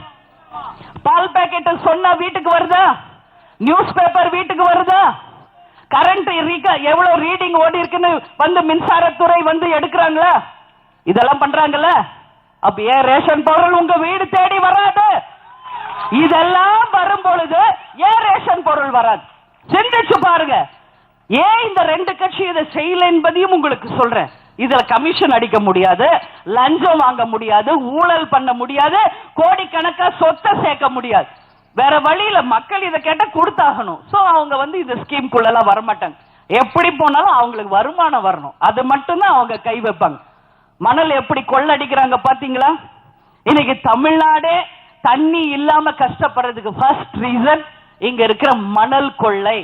பால் பாக்கெட் சொன்னா வீட்டுக்கு வருதா? நியூஸ் பேப்பர் வீட்டுக்கு வருதா? கரண்ட் எவ்வளவு ரீடிங் ஓடி இருக்குன்னு வந்து மின்சாரத்துறை வந்து எடுக்கிறாங்களா? இதெல்லாம் பண்றாங்கல்ல. அப்ப ஏன் ரேஷன் பொருள் உங்க வீடு தேடி வராது? இதெல்லாம் வரும் பொழுது ஏன் ரேஷன் பொருள் வராது? சிந்திச்சு பாருங்க. ஏன் இந்த ரெண்டு கட்சி இதை செய்யல என்பதையும் உங்களுக்கு சொல்றேன். இதுல கமிஷன் அடிக்க முடியாது, லஞ்சம் வாங்க முடியாது, ஊழல் பண்ண முடியாது, கோடிக்கணக்கா சொத்தை சேர்க்க முடியாது. வேற வழியில மக்கள் இதை கேட்டா கொடுத்தாகணும். சோ அவங்க வந்து இந்த ஸ்கீம்குள்ள எல்லாம் வரமாட்டாங்க. எப்படி போனாலும் அவங்களுக்கு வருமானம் வரணும், அது மட்டும்தான் அவங்க கை வைப்பாங்க. மணல் எப்படி கொள்ளடிக்கிறாங்க பாத்தீங்களா? இன்னைக்கு தமிழ்நாடே தண்ணி இல்லாம கஷ்டப்படுறதுக்கு ஃபர்ஸ்ட் ரீசன் இங்க இருக்கிற மணல் கொள்ளை.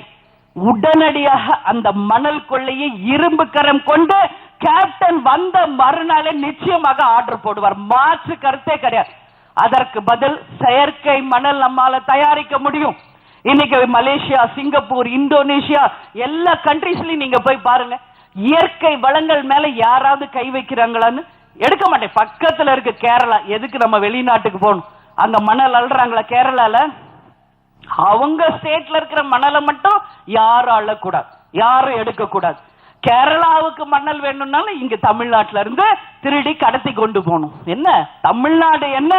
உடனடியாக அந்த மணல் கொள்ளையை இரும்பு கரம் கொண்டு கேப்டன் வந்த மறுநாளே நிச்சயமாக ஆர்டர் போடுவார், மாற்று கருத்தே கிடையாது. அதற்கு பதில் செயற்கை மணல் நம்மால தயாரிக்க முடியும். இன்னைக்கு மலேசியா, சிங்கப்பூர், இந்தோனேஷியா எல்லா கண்ட்ரீஸ்லயும் நீங்க போய் பாருங்க, இயற்கை வளங்கள் மேல யாராவது கை வைக்கிறாங்களான்னு எடுக்க மாட்டேன். பக்கத்துல இருக்கு கேரளா, எதுக்கு நம்ம வெளிநாட்டுக்கு போகணும்? அங்க மணல் அள்ளுறாங்களா கேரளால? அவங்க ஸ்டேட்ல இருக்கிற மணலை மட்டும் யாரும் அள்ளக்கூடாது, யாரும் எடுக்க கூடாது. கேரளாவுக்கு மணல் வேணும்னாலும் இங்க தமிழ்நாட்டுல இருந்து திருடி கடத்தி கொண்டு போகணும். என்ன தமிழ்நாடு என்ன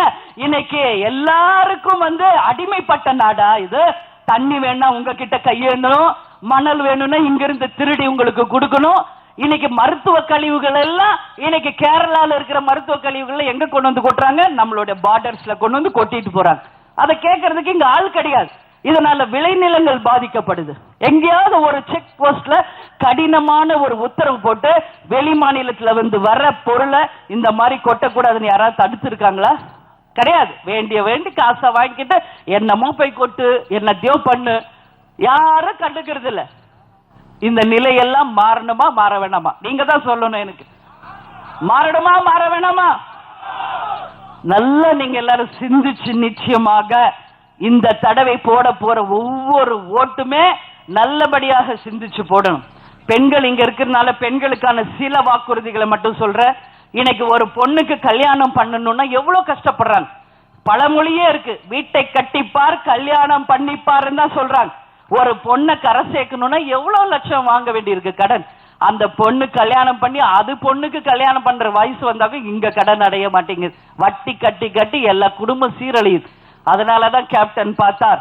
இன்னைக்கு எல்லாருக்கும் வந்து அடிமைப்பட்ட நாடா இது? தண்ணி வேணா உங்ககிட்ட கையேந்தணும், மணல் வேணும்னா இங்க இருந்து திருடி உங்களுக்கு கொடுக்கணும். இன்னைக்கு மருத்துவ கழிவுகள் எல்லாம் இன்னைக்கு கேரளால இருக்கிற மருத்துவ கழிவுகள் எங்க கொண்டு வந்து கொட்டுறாங்க? நம்மளுடைய பார்டர்ஸ்ல கொண்டு வந்து கொட்டிட்டு போறாங்க. அதை கேட்கறதுக்கு இங்க ஆள் கிடையாது. இதனால விளைநிலங்கள் பாதிக்கப்படுது. எங்கேயாவது ஒரு செக் போஸ்ட்ல கடினமான ஒரு உத்தரவு போட்டு வெளி மாநிலத்துல வந்து வர்ற பொருளை இந்த மாதிரி கொட்டக்கூடாதுன்னு யாராவது தடுத்திருக்காங்களா? கிடையாது. வேண்டி காசை வாங்கிட்டு என்னமோ போய் கொட்டு, என்னத்தையோ பண்ணு, யாரும் கண்டுக்கிறது இல்ல. இந்த நிலையெல்லாம் மாறணுமா மாற வேணாமா? நீங்க தான் சொல்லணும். எனக்கு மாறணுமா மாற வேணாமா? நல்லா நீங்க எல்லாரும் சிந்திச்சு நிச்சயமாக இந்த தடவை போட போற ஒவ்வொரு ஓட்டுமே நல்லபடியாக சிந்திச்சு போடணும். பெண்கள் இங்க இருக்கிறதுனால பெண்களுக்கான சில வாக்குறுதிகளை மட்டும் சொல்றேன். இன்னைக்கு ஒரு பொண்ணுக்கு கல்யாணம் பண்ணணும்னா எவ்வளவு கஷ்டப்படுறாங்க. பழமொழியே இருக்கு, வீட்டை கட்டிப்பார் கல்யாணம் பண்ணிப்பாருன்னு தான் சொல்றாங்க. ஒரு பொண்ணை கரை சேர்க்கணும்னா எவ்வளவு லட்சம் வாங்க வேண்டியிருக்கு கடன். அந்த பொண்ணு கல்யாணம் பண்ணி அது பொண்ணுக்கு கல்யாணம் பண்ற வயசு வந்தாக்க இங்க கடன் அடைய மாட்டேங்குது. வட்டி கட்டி கட்டி எல்லா குடும்பம் சீரழியுது. அதனாலதான் கேப்டன் பார்த்தார்,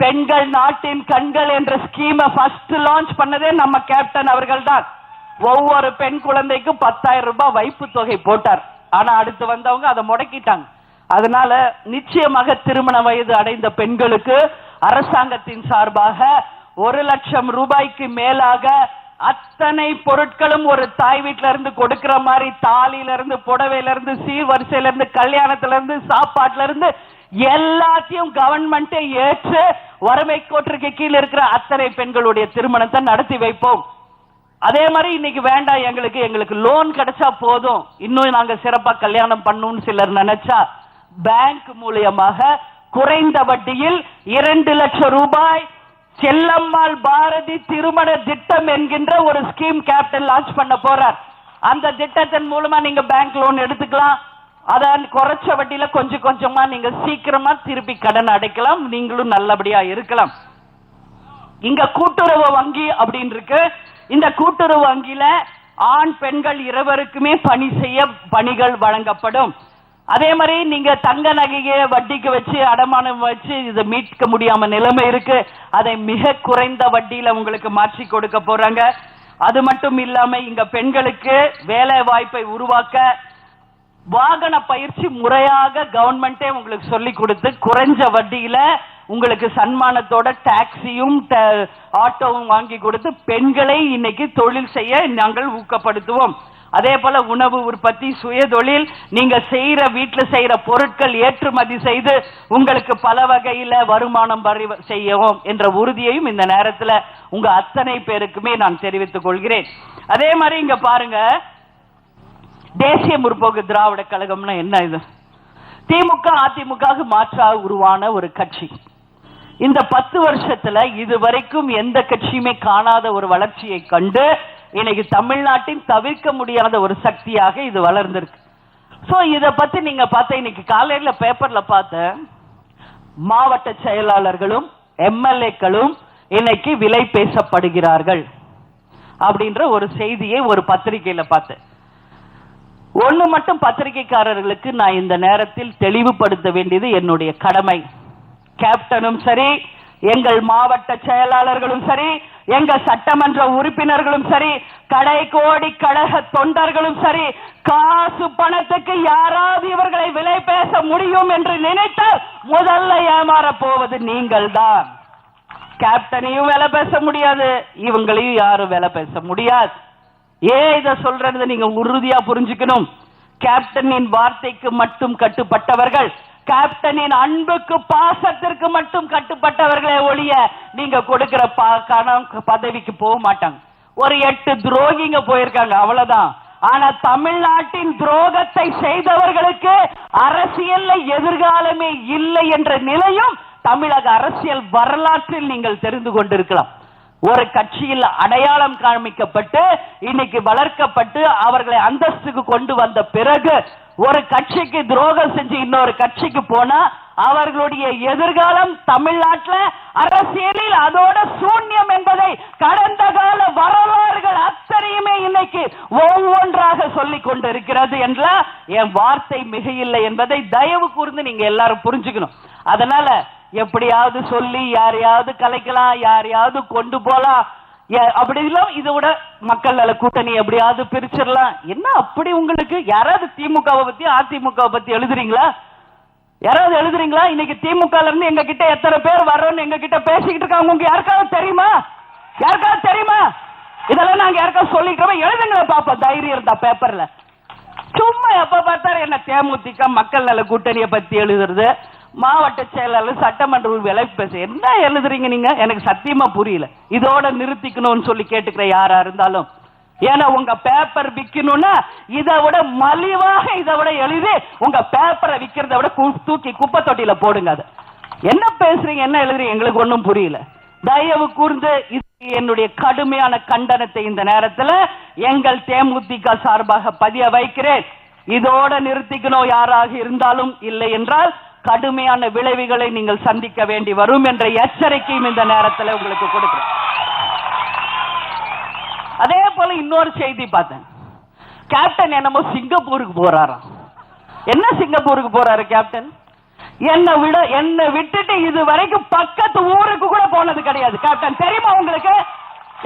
பெண்கள் நாட்டின் கண்கள் என்ற ஸ்கீமை ஃபர்ஸ்ட் லான்ச் பண்ணதே நம்ம கேப்டன் அவர்கள் தான். ஒவ்வொரு பெண் குழந்தைக்கும் 10,000 ரூபாய் வைப்பு தொகை போட்டார். ஆனா அடுத்து வந்தவங்க அதை முடக்கிட்டாங்க. அதனால நிச்சயமாக திருமண வயது அடைந்த பெண்களுக்கு அரசாங்கத்தின் சார்பாக 1 லட்சம் ரூபாய்க்கு மேலாக அத்தனை பொருட்களும் ஒரு தாய் வீட்டில இருந்து கொடுக்கிற மாதிரி, தாலியில இருந்து புடவையில இருந்து சீர்வரிசையில இருந்து கல்யாணத்துல இருந்து சாப்பாட்டுல இருந்து எல்லாத்தையும் கவர்மெண்டே ஏற்று வறுமை கோட்டிற்கு கீழே இருக்கிற அத்தனை பெண்களுடைய திருமணத்தை நடத்தி வைப்போம். அதே மாதிரி இன்னைக்கு வேண்டாம் எங்களுக்கு லோன் கிடைச்சா போதும், இன்னும் நாங்க சிறப்பா கல்யாணம் பண்ணணும்னு சிலர் நினைச்சா பேங்க் மூலியமாக குறைந்த வட்டியில் 2 லட்சம் ரூபாய் செல்லம்மாள் பாரதி திருமண திட்டம் என்கின்ற ஒரு ஸ்கீம் கேப்டன் லான்ச் பண்ண போறார். அந்த திட்டத்தின் மூலமா நீங்க பேங்க் லோன் எடுத்துக்கலாம். அதான் குறைச்ச வட்டியில கொஞ்சம் கொஞ்சமா நீங்க சீக்கிரமா திருப்பி கடன் அடைக்கலாம், நீங்களும் நல்லபடியா இருக்கலாம். இங்க கூட்டுறவு வங்கி அப்படின்னு இருக்கு. இந்த கூட்டுறவு வங்கியில ஆண் பெண்கள் இருவருக்குமே பணி செய்ய பணிகள் வழங்கப்படும். அதே மாதிரி நீங்க தங்க நகையை வட்டிக்கு வச்சு அடமானம் வச்சு இதை மீட்க முடியாம நிலைமை இருக்கு, அதை மிக குறைந்த வட்டியில உங்களுக்கு மாற்றி கொடுக்க போறாங்க. அது மட்டும் இல்லாம இங்க பெண்களுக்கு வேலை வாய்ப்பை உருவாக்க வாகன பயிற்சி முறையாக கவர்மெண்டே உங்களுக்கு சொல்லி கொடுத்து குறைஞ்ச வட்டியில உங்களுக்கு சன்மானத்தோட டாக்ஸியும் ஆட்டோவும் வாங்கி கொடுத்து பெண்களை இன்னைக்கு தொழில் செய்ய நாங்கள் ஊக்கப்படுத்துவோம். அதே போல உணவு உற்பத்தி, சுய தொழில், நீங்க செய்யற வீட்டுல செய்யற பொருட்கள் ஏற்றுமதி செய்து உங்களுக்கு பல வகையில வருமானம் செய்யவும் என்ற உறுதியையும் இந்த நேரத்தில் உங்க அத்தனை பேருக்குமே நான் தெரிவித்துக் கொள்கிறேன். அதே மாதிரி இங்க பாருங்க, தேசிய முற்போக்கு திராவிட கழகம்னா என்ன? இது திமுக அதிமுக மாற்றாக உருவான ஒரு கட்சி. இந்த 10 வருஷத்துல இதுவரைக்கும் எந்த கட்சியுமே காணாத ஒரு வளர்ச்சியை கண்டு இன்னைக்கு தமிழ்நாட்டின் தவிர்க்க முடியாத ஒரு சக்தியாக இது வளர்ந்திருக்கு. சோ இத பத்தி நீங்க பார்த்த இன்னைக்கு காலையில பேப்பர்ல பார்த்த மாவட்ட செயலாளர்களும் எம்எல்ஏக்களும் இன்னைக்கு விலை பேசப்படுகிறார்கள் அப்படின்ற ஒரு செய்தியை ஒரு பத்திரிகையில பார்த்தேன். ஒண்ணு மட்டும் பத்திரிகைக்காரர்களுக்கு நான் இந்த நேரத்தில் தெளிவுபடுத்த வேண்டியது என்னுடைய கடமை. கேப்டனும் சரி, எங்கள் மாவட்ட செயலாளர்களும் சரி, எங்க சட்டமன்ற உறுப்பினர்களும் சரி, கடை கோடி கழக தொண்டர்களும் சரி, காசு பணத்துக்கு யாராவது இவர்களை விலை பேச முடியும் என்று நினைத்தால் முதல்ல ஏமாற போவது நீங்கள் தான். கேப்டனையும் விலை பேச முடியாது, இவங்களையும் யாரும் விலை பேச முடியாது. இத சொல்றது நீங்க உறுதியா புரிஞ்சுக்கணும். கேப்டனின் வார்த்தைக்கு மட்டும் கட்டுப்பட்டவர்கள், கேப்டனின் அன்புக்கு பாசத்திற்கு மட்டும் கட்டுப்பட்டவர்களே ஒழிய நீங்க கொடுக்கிற பதவிக்கு போக மாட்டாங்க. ஒரு 8 துரோகிங்க போயிருக்காங்க, அவ்வளவுதான். ஆனா தமிழ்நாட்டின் துரோகத்தை செய்தவர்களுக்கு அரசியல்ல எதிர்காலமே இல்லை என்ற நிலையும் தமிழக அரசியல் வரலாற்றில் நீங்கள் தெரிந்து கொண்டிருக்கலாம். ஒரு கட்சியில் அடையாளம் காமிக்கப்பட்டு இன்னைக்கு வளர்க்கப்பட்டு அவர்களை அந்தஸ்துக்கு கொண்டு வந்த பிறகு ஒரு கட்சிக்கு துரோகம் செஞ்சு இன்னொரு கட்சிக்கு போனா அவர்களுடைய எதிர்காலம் தமிழ்நாட்டில் அரசியலில் அதோட சூன்யம் என்பதை கடந்த கால வரலாறுகள் அத்தனையுமே இன்னைக்கு ஒவ்வொன்றாக சொல்லிக் கொண்டிருக்கிறது என்ற என் வார்த்தை மிகையில்லை என்பதை தயவு கூர்ந்து நீங்க எல்லாரும் புரிஞ்சுக்கணும். அதனால எப்படியாவது சொல்லி யாரையாவது கலைக்கலாம், யாரையாவது கொண்டு போலாம், அப்படி இல்ல இதோட மக்கள் நல கூட்டணி எப்படியாவது பிரிச்சிடலாம். என்ன அப்படி உங்களுக்கு யாராவது திமுகவை பத்தி அதிமுகவை பத்தி எழுதுறீங்களா? யாராவது எழுதுறீங்களா? இன்னைக்கு திமுக இருந்து எங்க கிட்ட எத்தனை பேர் வர்றோம்னு எங்க கிட்ட பேசிக்கிட்டு இருக்காங்க, உங்களுக்கு யாருக்காவது தெரியுமா? யாருக்காவது தெரியுமா? இதெல்லாம் நாங்க யாருக்காவது சொல்லிக்கிறோம், எழுதுங்களா பாப்பா, தைரியம் இருந்தா பேப்பர்ல. சும்மா எப்ப பார்த்தாரு என்ன தேமுதிக மக்கள் நல கூட்டணியை பத்தி எழுதுறது, மாவட்ட செயலாளர் சட்டமன்ற விலை பேச என்ன எழுதுறீங்க நீங்க? எனக்கு சத்தியமா புரியல. இதோட நிறுத்திக்கணும்னு சொல்லி கேட்டுக்கிற யாரா இருந்தாலும் ஏன்னா உங்க பேப்பர் விக்கணும்னா இதை விட மலிவாக இதை விட எழுதி உங்க பேப்பரை விக்கிறத விட தூக்கி குப்பை தொட்டியில போடுங்க. அது என்ன பேசுறீங்க, என்ன எழுதுறீங்க, எங்களுக்கு ஒன்றும் புரியல. தயவு கூர்ந்து என்னுடைய கடுமையான கண்டனத்தை இந்த நேரத்தில் எங்கள் தேமுதிக சார்பாக பதிய வைக்கிறேன். இதோட நிறுத்திக்கணும் யாராக இருந்தாலும், இல்லை என்றால் கடுமையான விளைவுகளை நீங்கள் சந்திக்க வேண்டி வரும் என்ற எச்சரிக்கையும் இந்த நேரத்தில் உங்களுக்கு கொடுக்கிறேன். அதே போல இன்னொரு செய்தி பார்த்தேன். கேப்டன் என்னமோ சிங்கப்பூருக்கு போறாராம். என்ன சிங்கப்பூருக்கு போறாரு கேப்டன்? என்னை விட்டுட்டு இது வரைக்கும் பக்கத்து ஊருக்கு கூட போனது கிடையாது கேப்டன். தெரியுமா உங்களுக்கு?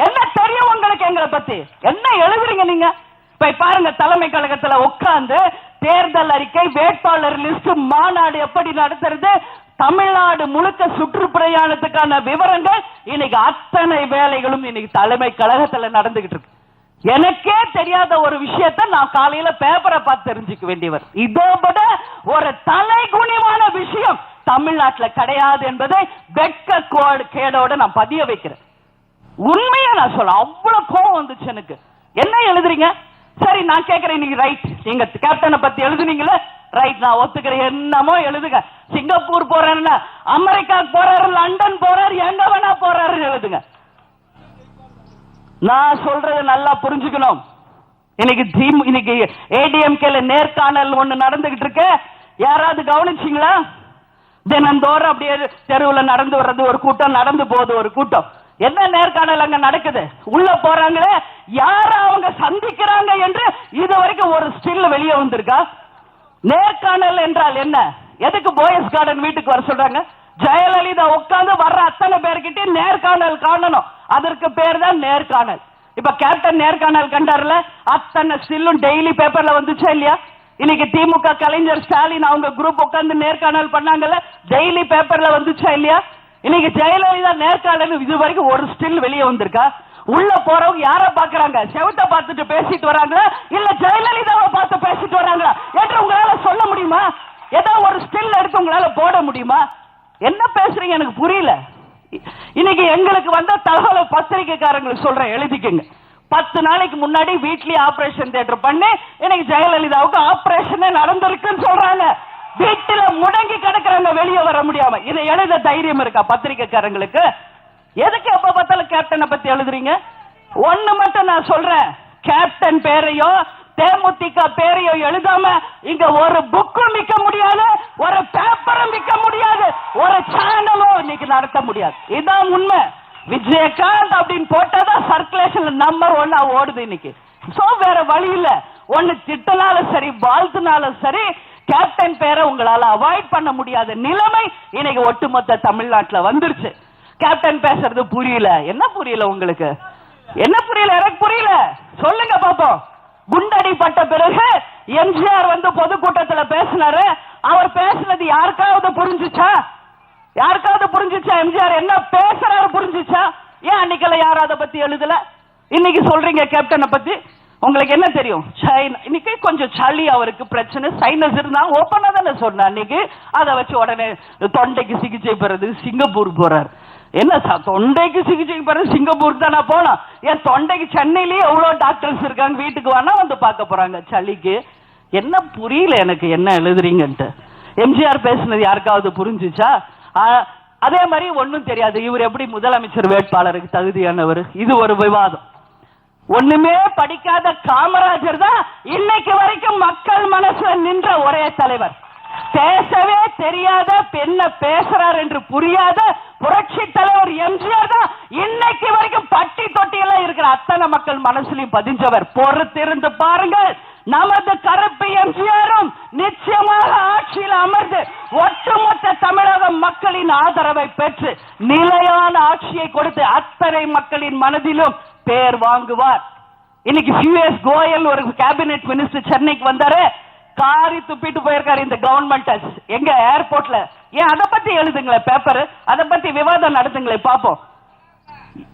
என்ன தெரியும் உங்களுக்கு எங்களை பத்தி? என்ன எழுதுறீங்க நீங்க? இப்ப பாருங்க, தலைமை கழகத்துல உட்கார்ந்து தேர்தல் அறிக்கை, வேட்பாளர் லிஸ்ட், மாநாடு எப்படி நடத்துறது, தமிழ்நாடு முழுக்க சுற்றுப்பிரயாணத்துக்கான விவரங்கள், இன்னைக்கு அத்தனை வேலைகளும் இன்னைக்கு தலைமை கழகத்துல நடந்துகிட்டு இருக்கு. எனக்கே தெரியாத ஒரு விஷயத்தை நான் காலையில பேப்பரை பார்த்து தெரிஞ்சுக்க வேண்டியவர். இதோ விட ஒரு தலைகுனிவான விஷயம் தமிழ்நாட்டில் கிடையாது என்பதை வெட்க கேடோட நான் பதிய வைக்கிறேன். உண்மையா நான் சொல்ல, அவ்வளவு கோவம் வந்துச்சு எனக்கு. என்ன எழுதுறீங்க? சரி, நான் கேட்கிறேன், இன்னைக்கு ரைட், நீங்க கேப்டனை பத்தி எழுதுனீங்களே, ரைட், நான் ஒத்துக்கிறேன். என்னமோ எழுதுங்க. சிங்கப்பூர் போறாருன்னா அமெரிக்கா போறாரு, லண்டன் போறாரு, எங்க வேணா போறாருன்னு எழுதுங்க. நான் சொல்றது நல்லா புரிஞ்சுக்கணும். இன்னைக்கு ஏடிஎம்கேல நேர்காணல் ஒண்ணு நடந்துகிட்டு இருக்கு. யாராவது கவனிச்சீங்களா? தினந்தோறும் அப்படியே தெருவில் நடந்து வர்றது ஒரு கூட்டம், நடந்து போகுது ஒரு கூட்டம். என்ன நேர்காணல் அங்க நடக்குது? உள்ள போறாங்களே, யார அவங்க சந்திக்கிறாங்க என்று இது வரைக்கும் ஒரு ஸ்டில் வெளியே வந்திருக்கா? நேர்காணல் என்றால் என்ன? எதுக்கு போயஸ் கார்டன் வீட்டுக்கு வர சொல்றாங்க? ஜெயலலிதா உட்கார்ந்து வர்ற அத்தனை பேர்கிட்ட நேர்காணல் காணணும். அதற்கு பேர் தான் நேர்காணல். இப்ப கேப்டன் நேர்காணல் கண்டார்ல, அத்தனை ஸ்டில்லும் டெய்லி பேப்பர்ல வந்துச்சா இல்லையா? இன்னைக்கு திமுக கலைஞர் ஸ்டாலின் அவங்க குரூப் உட்கார்ந்து நேர்காணல் பண்ணாங்கல்ல, டெய்லி பேப்பர்ல வந்துச்சா இல்லையா? இன்னைக்கு ஜெயலலிதா நேர்காணல் இது வரைக்கும் ஒரு ஸ்டில் வெளியே வந்திருக்கா? உள்ள போறவங்க யார பாக்குறாங்க? செவத்தை பார்த்துட்டு பேசிட்டு வராங்களா, இல்ல ஜெயலலிதாவை பார்த்து பேசிட்டு வராங்களா என்று உங்களால சொல்ல முடியுமா? ஏதோ ஒரு ஸ்டில் எடுத்து உங்களால போட முடியுமா? என்ன பேசுறீங்க எனக்கு புரியல. இன்னைக்கு எங்களுக்கு வந்த தகவல் பத்திரிகைக்காரங்களுக்கு சொல்றேன், எழுதிக்கங்க. 10 நாளைக்கு முன்னாடி வீட்லயே ஆபரேஷன் தியேட்டர் பண்ணி இன்னைக்கு ஜெயலலிதாவுக்கு ஆபரேஷனே நடந்திருக்குன்னு சொல்றாங்க. வீட்டுல முடங்கி கிடக்குறாங்க, வெளியே வர முடியாம. இதை எழுத தைரியம் இருக்கா பத்திரிகைக்காரங்களுக்கு? எதுக்கு எப்ப பார்த்தாலும் கேப்டனை பத்தி எழுதுறீங்க? ஒண்ணு மட்டும் நான் சொல்றேன், கேப்டன் பேரையோ தேமுதிக பேரையோ எழுதாம இங்க ஒரு புக்கும் விற்க முடியாது, ஒரு பேப்பரும் விற்க முடியாது, ஒரு சேனலும் இன்னைக்கு நடத்த முடியாது. இதுதான் உண்மை. விஜயகாந்த் அப்படின்னு போட்டாதான் சர்க்குலேஷன் நம்பர் 1 ஓடுது இன்னைக்கு. சோ வேற வழி இல்ல. ஒண்ணு திட்டனாலும் சரி, வாழ்த்துனாலும் சரி, கேப்டன் பேரை உங்களால அவாய்ட் பண்ண முடியாத நிலைமை இன்னைக்கு ஒட்டுமொத்த தமிழ்நாட்டுல வந்துருச்சு. கேப்டன் பேசுறது புரியல. என்ன புரியல உங்களுக்கு? என்ன புரியல? எனக்கு புரியல. சொல்லுங்க பாப்போம். குண்டடிப்பட்ட பிறகு எம்ஜிஆர் வந்து பொதுக்கூட்டத்தில் பேசினாரு. அவர் பேசினது யாருக்காவது புரிஞ்சுச்சா? யாருக்காவது புரிஞ்சுச்சா? எம்ஜிஆர் என்ன பேசுறாரு புரிஞ்சுச்சா? ஏன் அன்னைக்கெல்லாம் யாரும் அதை பத்தி எழுதல? இன்னைக்கு சொல்றீங்க கேப்டனை பத்தி. உங்களுக்கு என்ன தெரியும்? இன்னைக்கு கொஞ்சம் சளி, அவருக்கு பிரச்சனை, சைனஸ் இருந்தா ஓப்பனா தானே சொன்ன அன்னைக்கு. அதை வச்சு உடனே தொண்டைக்கு சிகிச்சை பெறது சிங்கப்பூர் போறாரு. என்ன தொண்டைக்கு சிகிச்சை பெற சிங்கப்பூருக்கு தானே போனோம்? ஏன் தொண்டைக்கு சென்னையிலேயே எவ்வளவு டாக்டர்ஸ் இருக்காங்க, வீட்டுக்கு வேணா வந்து பார்க்க போறாங்க சளிக்கு. என்ன புரியல எனக்கு என்ன எழுதுறீங்கன்ட்டு. எம்ஜிஆர் பேசுனது யாருக்காவது புரிஞ்சுச்சா? அதே மாதிரி ஒன்னும் தெரியாது. இவர் எப்படி முதலமைச்சர் வேட்பாளருக்கு தகுதியானவர்? இது ஒரு விவாதம். ஒண்ணுமே படிக்காத காமராஜர் தான் இன்னைக்கு வரைக்கும் மக்கள் மனசுல நின்ற ஒரே தலைவர். பேசவே தெரியாத, என்ன பேசுறார் என்று புரியாத புரட்சி தலைவர் எம்ஜிஆர் தான் இன்னைக்கு வரைக்கும் பட்டி தொட்டியெல்லாம் இருக்கிற அத்தனை மக்கள் மனசுலையும் பதிஞ்சவர். பொறுத்திருந்து பாருங்கள், நமது கருப்பு எம்ஜிஆரும் நிச்சயமாக ஆட்சியில் அமர்ந்து ஒட்டுமொத்த தமிழக மக்களின் ஆதரவை பெற்று நிலையான ஆட்சியை கொடுத்து அத்தனை மக்களின் மனதிலும் பேர் வாங்குவார். இன்னைக்கு பியூஎஸ் கோயல் ஒரு கேபினெட் மினிஸ்டர் சென்னைக்கு வந்தாரு, காரி துப்பிட்டு போயிருக்காரு இந்த கவர்மெண்ட் எங்க ஏர்போர்ட்ல. ஏன் அதை பத்தி எழுதுங்களேன் பேப்பர், அதை பத்தி விவாதம் நடத்துங்களே பாப்போம்.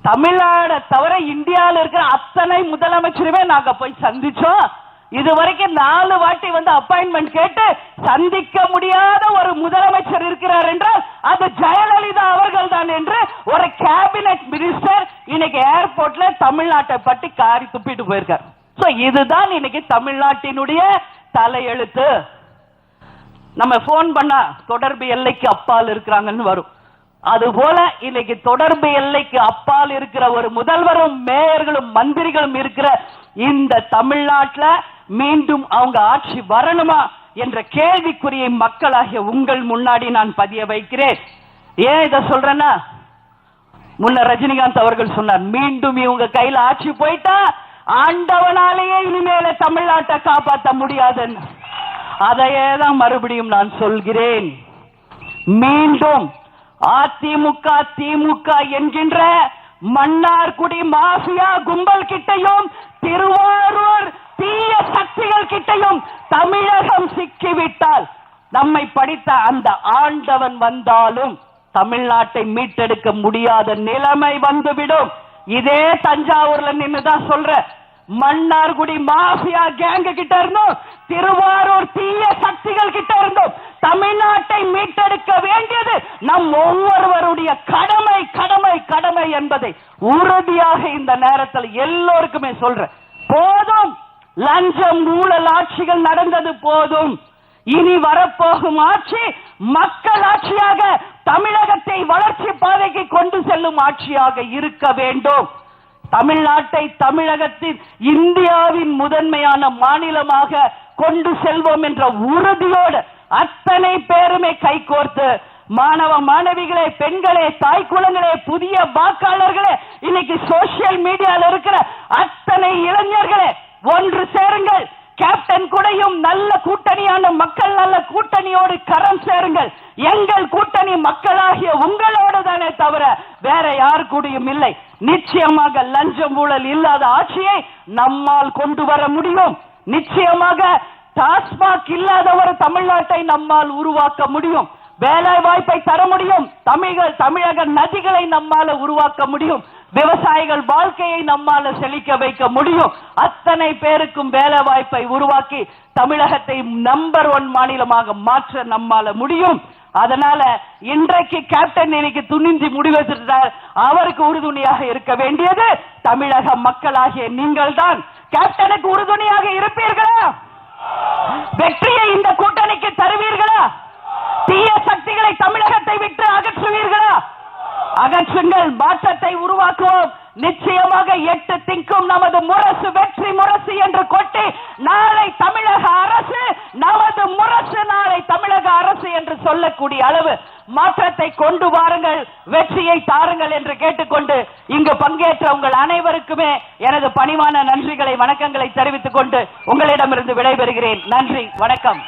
தமிழ்நாடு தவிர இந்தியாவில் இருக்கிற அத்தனை முதலமைச்சருமே நாங்க போய் சந்திச்சோம். இதுவரைக்கும் 4 வாட்டி வந்து அப்பாயின்மெண்ட் கேட்டு சந்திக்க முடியாத ஒரு முதலமைச்சர் இருக்கிறார் என்றால் அது ஜெயலலிதா அவர்கள் தான் என்று ஒரு கேபினெட் மினிஸ்டர் இன்னைக்கு ஏர்போர்ட்ல தமிழ்நாட்டை பற்றி காரி துப்பிட்டு போயிருக்கார். சோ இதுதான் இன்னைக்கு தமிழ்நாட்டினுடைய தலையெழுத்து. நம்ம போன் பண்ணா தொடர்பு எல்லைக்கு அப்பால் இருக்கிறாங்கன்னு வரும். அதுபோல இன்னைக்கு தொடர்பு எல்லைக்கு அப்பால் இருக்கிற ஒரு முதல்வரும் மேயர்களும் மந்திரிகளும் இருக்கிற இந்த தமிழ்நாட்டில் மீண்டும் அவங்க ஆட்சி வரணுமா என்ற கேள்விக்குறியை மக்களாகிய உங்கள் முன்னாடி நான் பதிய வைக்கிறேன். ஏன் இதை சொல்றேன்னா, முன்ன ரஜினிகாந்த் அவர்கள் சொன்னார், மீண்டும் இவங்க கையில ஆட்சி போயிட்டா ஆண்டவனாலேயே இனிமேல தமிழ்நாட்டை காப்பாற்ற முடியாதுன்னு. அதையே தான் மறுபடியும் நான் சொல்கிறேன். மீண்டும் அதிமுக திமுக என்கின்ற மன்னார்குடி மாஃபியா கும்பல் கிட்டையும் திருவாரூர் தீய சக்திகள் கிட்டையும் தமிழகம் சிக்கிவிட்டால் நம்மை படித்த அந்த ஆண்டவன் வந்தாலும் தமிழ்நாட்டை மீட்டெடுக்க முடியாத நிலைமை வந்துவிடும். இதே தஞ்சாவூர்ல நின்னுதான் சொல்ற, மன்னார்குடி மாஃபியா கேங்க கிட்ட இருந்தும் திருவாரூர் தீய சக்திகள் கிட்ட இருந்தும் தமிழ்நாட்டை மீட்டெடுக்க வேண்டியது நம் ஒவ்வொருவருடைய கடமை கடமை கடமை என்பதை உறுதியாக இந்த நேரத்தில் எல்லோருக்குமே சொல்றேன். போதும், லஞ்சம் ஊழல் ஆட்சிகள் நடந்தது போதும். இனி வரப்போகும் ஆட்சி மக்கள் ஆட்சியாக தமிழகத்தை வளர்ச்சி பாதைக்கு கொண்டு செல்லும் ஆட்சியாக இருக்க வேண்டும். தமிழ்நாட்டை தமிழகத்தின் இந்தியாவின் முதன்மையான மாநிலமாக கொண்டு செல்வோம் என்ற உறுதியோடு அத்தனை பேருமே கைகோர்த்து, மாணவ மாணவிகளே, பெண்களே, தாய் குலங்களே, புதிய வாக்காளர்களே, இன்னைக்கு சோசியல் மீடியால இருக்கிற அத்தனை இளைஞர்களே ஒன்று சேருங்கள். கேப்டன் கூடையும் நல்ல கூட்டணியான மக்கள் நல்ல கூட்டணியோடு கரம் சேருங்கள். எங்கள் கூட்டணி மக்களாகிய உங்களோடு தானே தவிர வேற யார் கூடயும் இல்லை. நிச்சயமாக லஞ்சம் ஊழல் இல்லாத ஆட்சியை நம்மால் கொண்டு வர முடியும். நிச்சயமாக டாஸ்மாக் இல்லாத ஒரு தமிழ்நாட்டை நம்மால் உருவாக்க முடியும். வேலை வாய்ப்பை தர முடியும். தமிழக நதிகளை நம்மால உருவாக்க முடியும். விவசாயிகள் வாழ்க்கையை நம்மால செழிக்க வைக்க முடியும். அத்தனை பேருக்கும் வேலை வாய்ப்பை உருவாக்கி தமிழகத்தை நம்பர் 1 மாநிலமாக மாற்ற நம்மால முடியும். அதனால இன்றைக்கு கேப்டன் இன்னைக்கு துணிஞ்சு முடிவெடுத்தார். அவருக்கு உறுதுணையாக இருக்க வேண்டியது தமிழக மக்களாகிய நீங்கள் தான். கேப்டனுக்கு உறுதுணையாக இருப்பீர்களா? வெற்றியை இந்த கூட்டணிக்கு தருவீர்களா? தீய சக்திகளை தமிழகத்தை விட்டு அகற்றுவீர்களா? அகற்றுங்கள், மாற்றத்தை உருவாக்குவோம். நிச்சயமாக 8 திக்கும் நமது முரசு வெற்றி முரசு என்று கொட்டி நாளை தமிழக அரசு நமது முரசு, நாளை தமிழக அரசு என்று சொல்லக்கூடிய அளவு மாற்றத்தை கொண்டு வாருங்கள், வெற்றியை தாருங்கள் என்று கேட்டுக்கொண்டு இங்கு பங்கேற்ற உங்கள் அனைவருக்குமே எனது பணிவான நன்றிகளை வணக்கங்களை தெரிவித்துக் கொண்டு உங்களிடமிருந்து விடைபெறுகிறேன். நன்றி, வணக்கம்.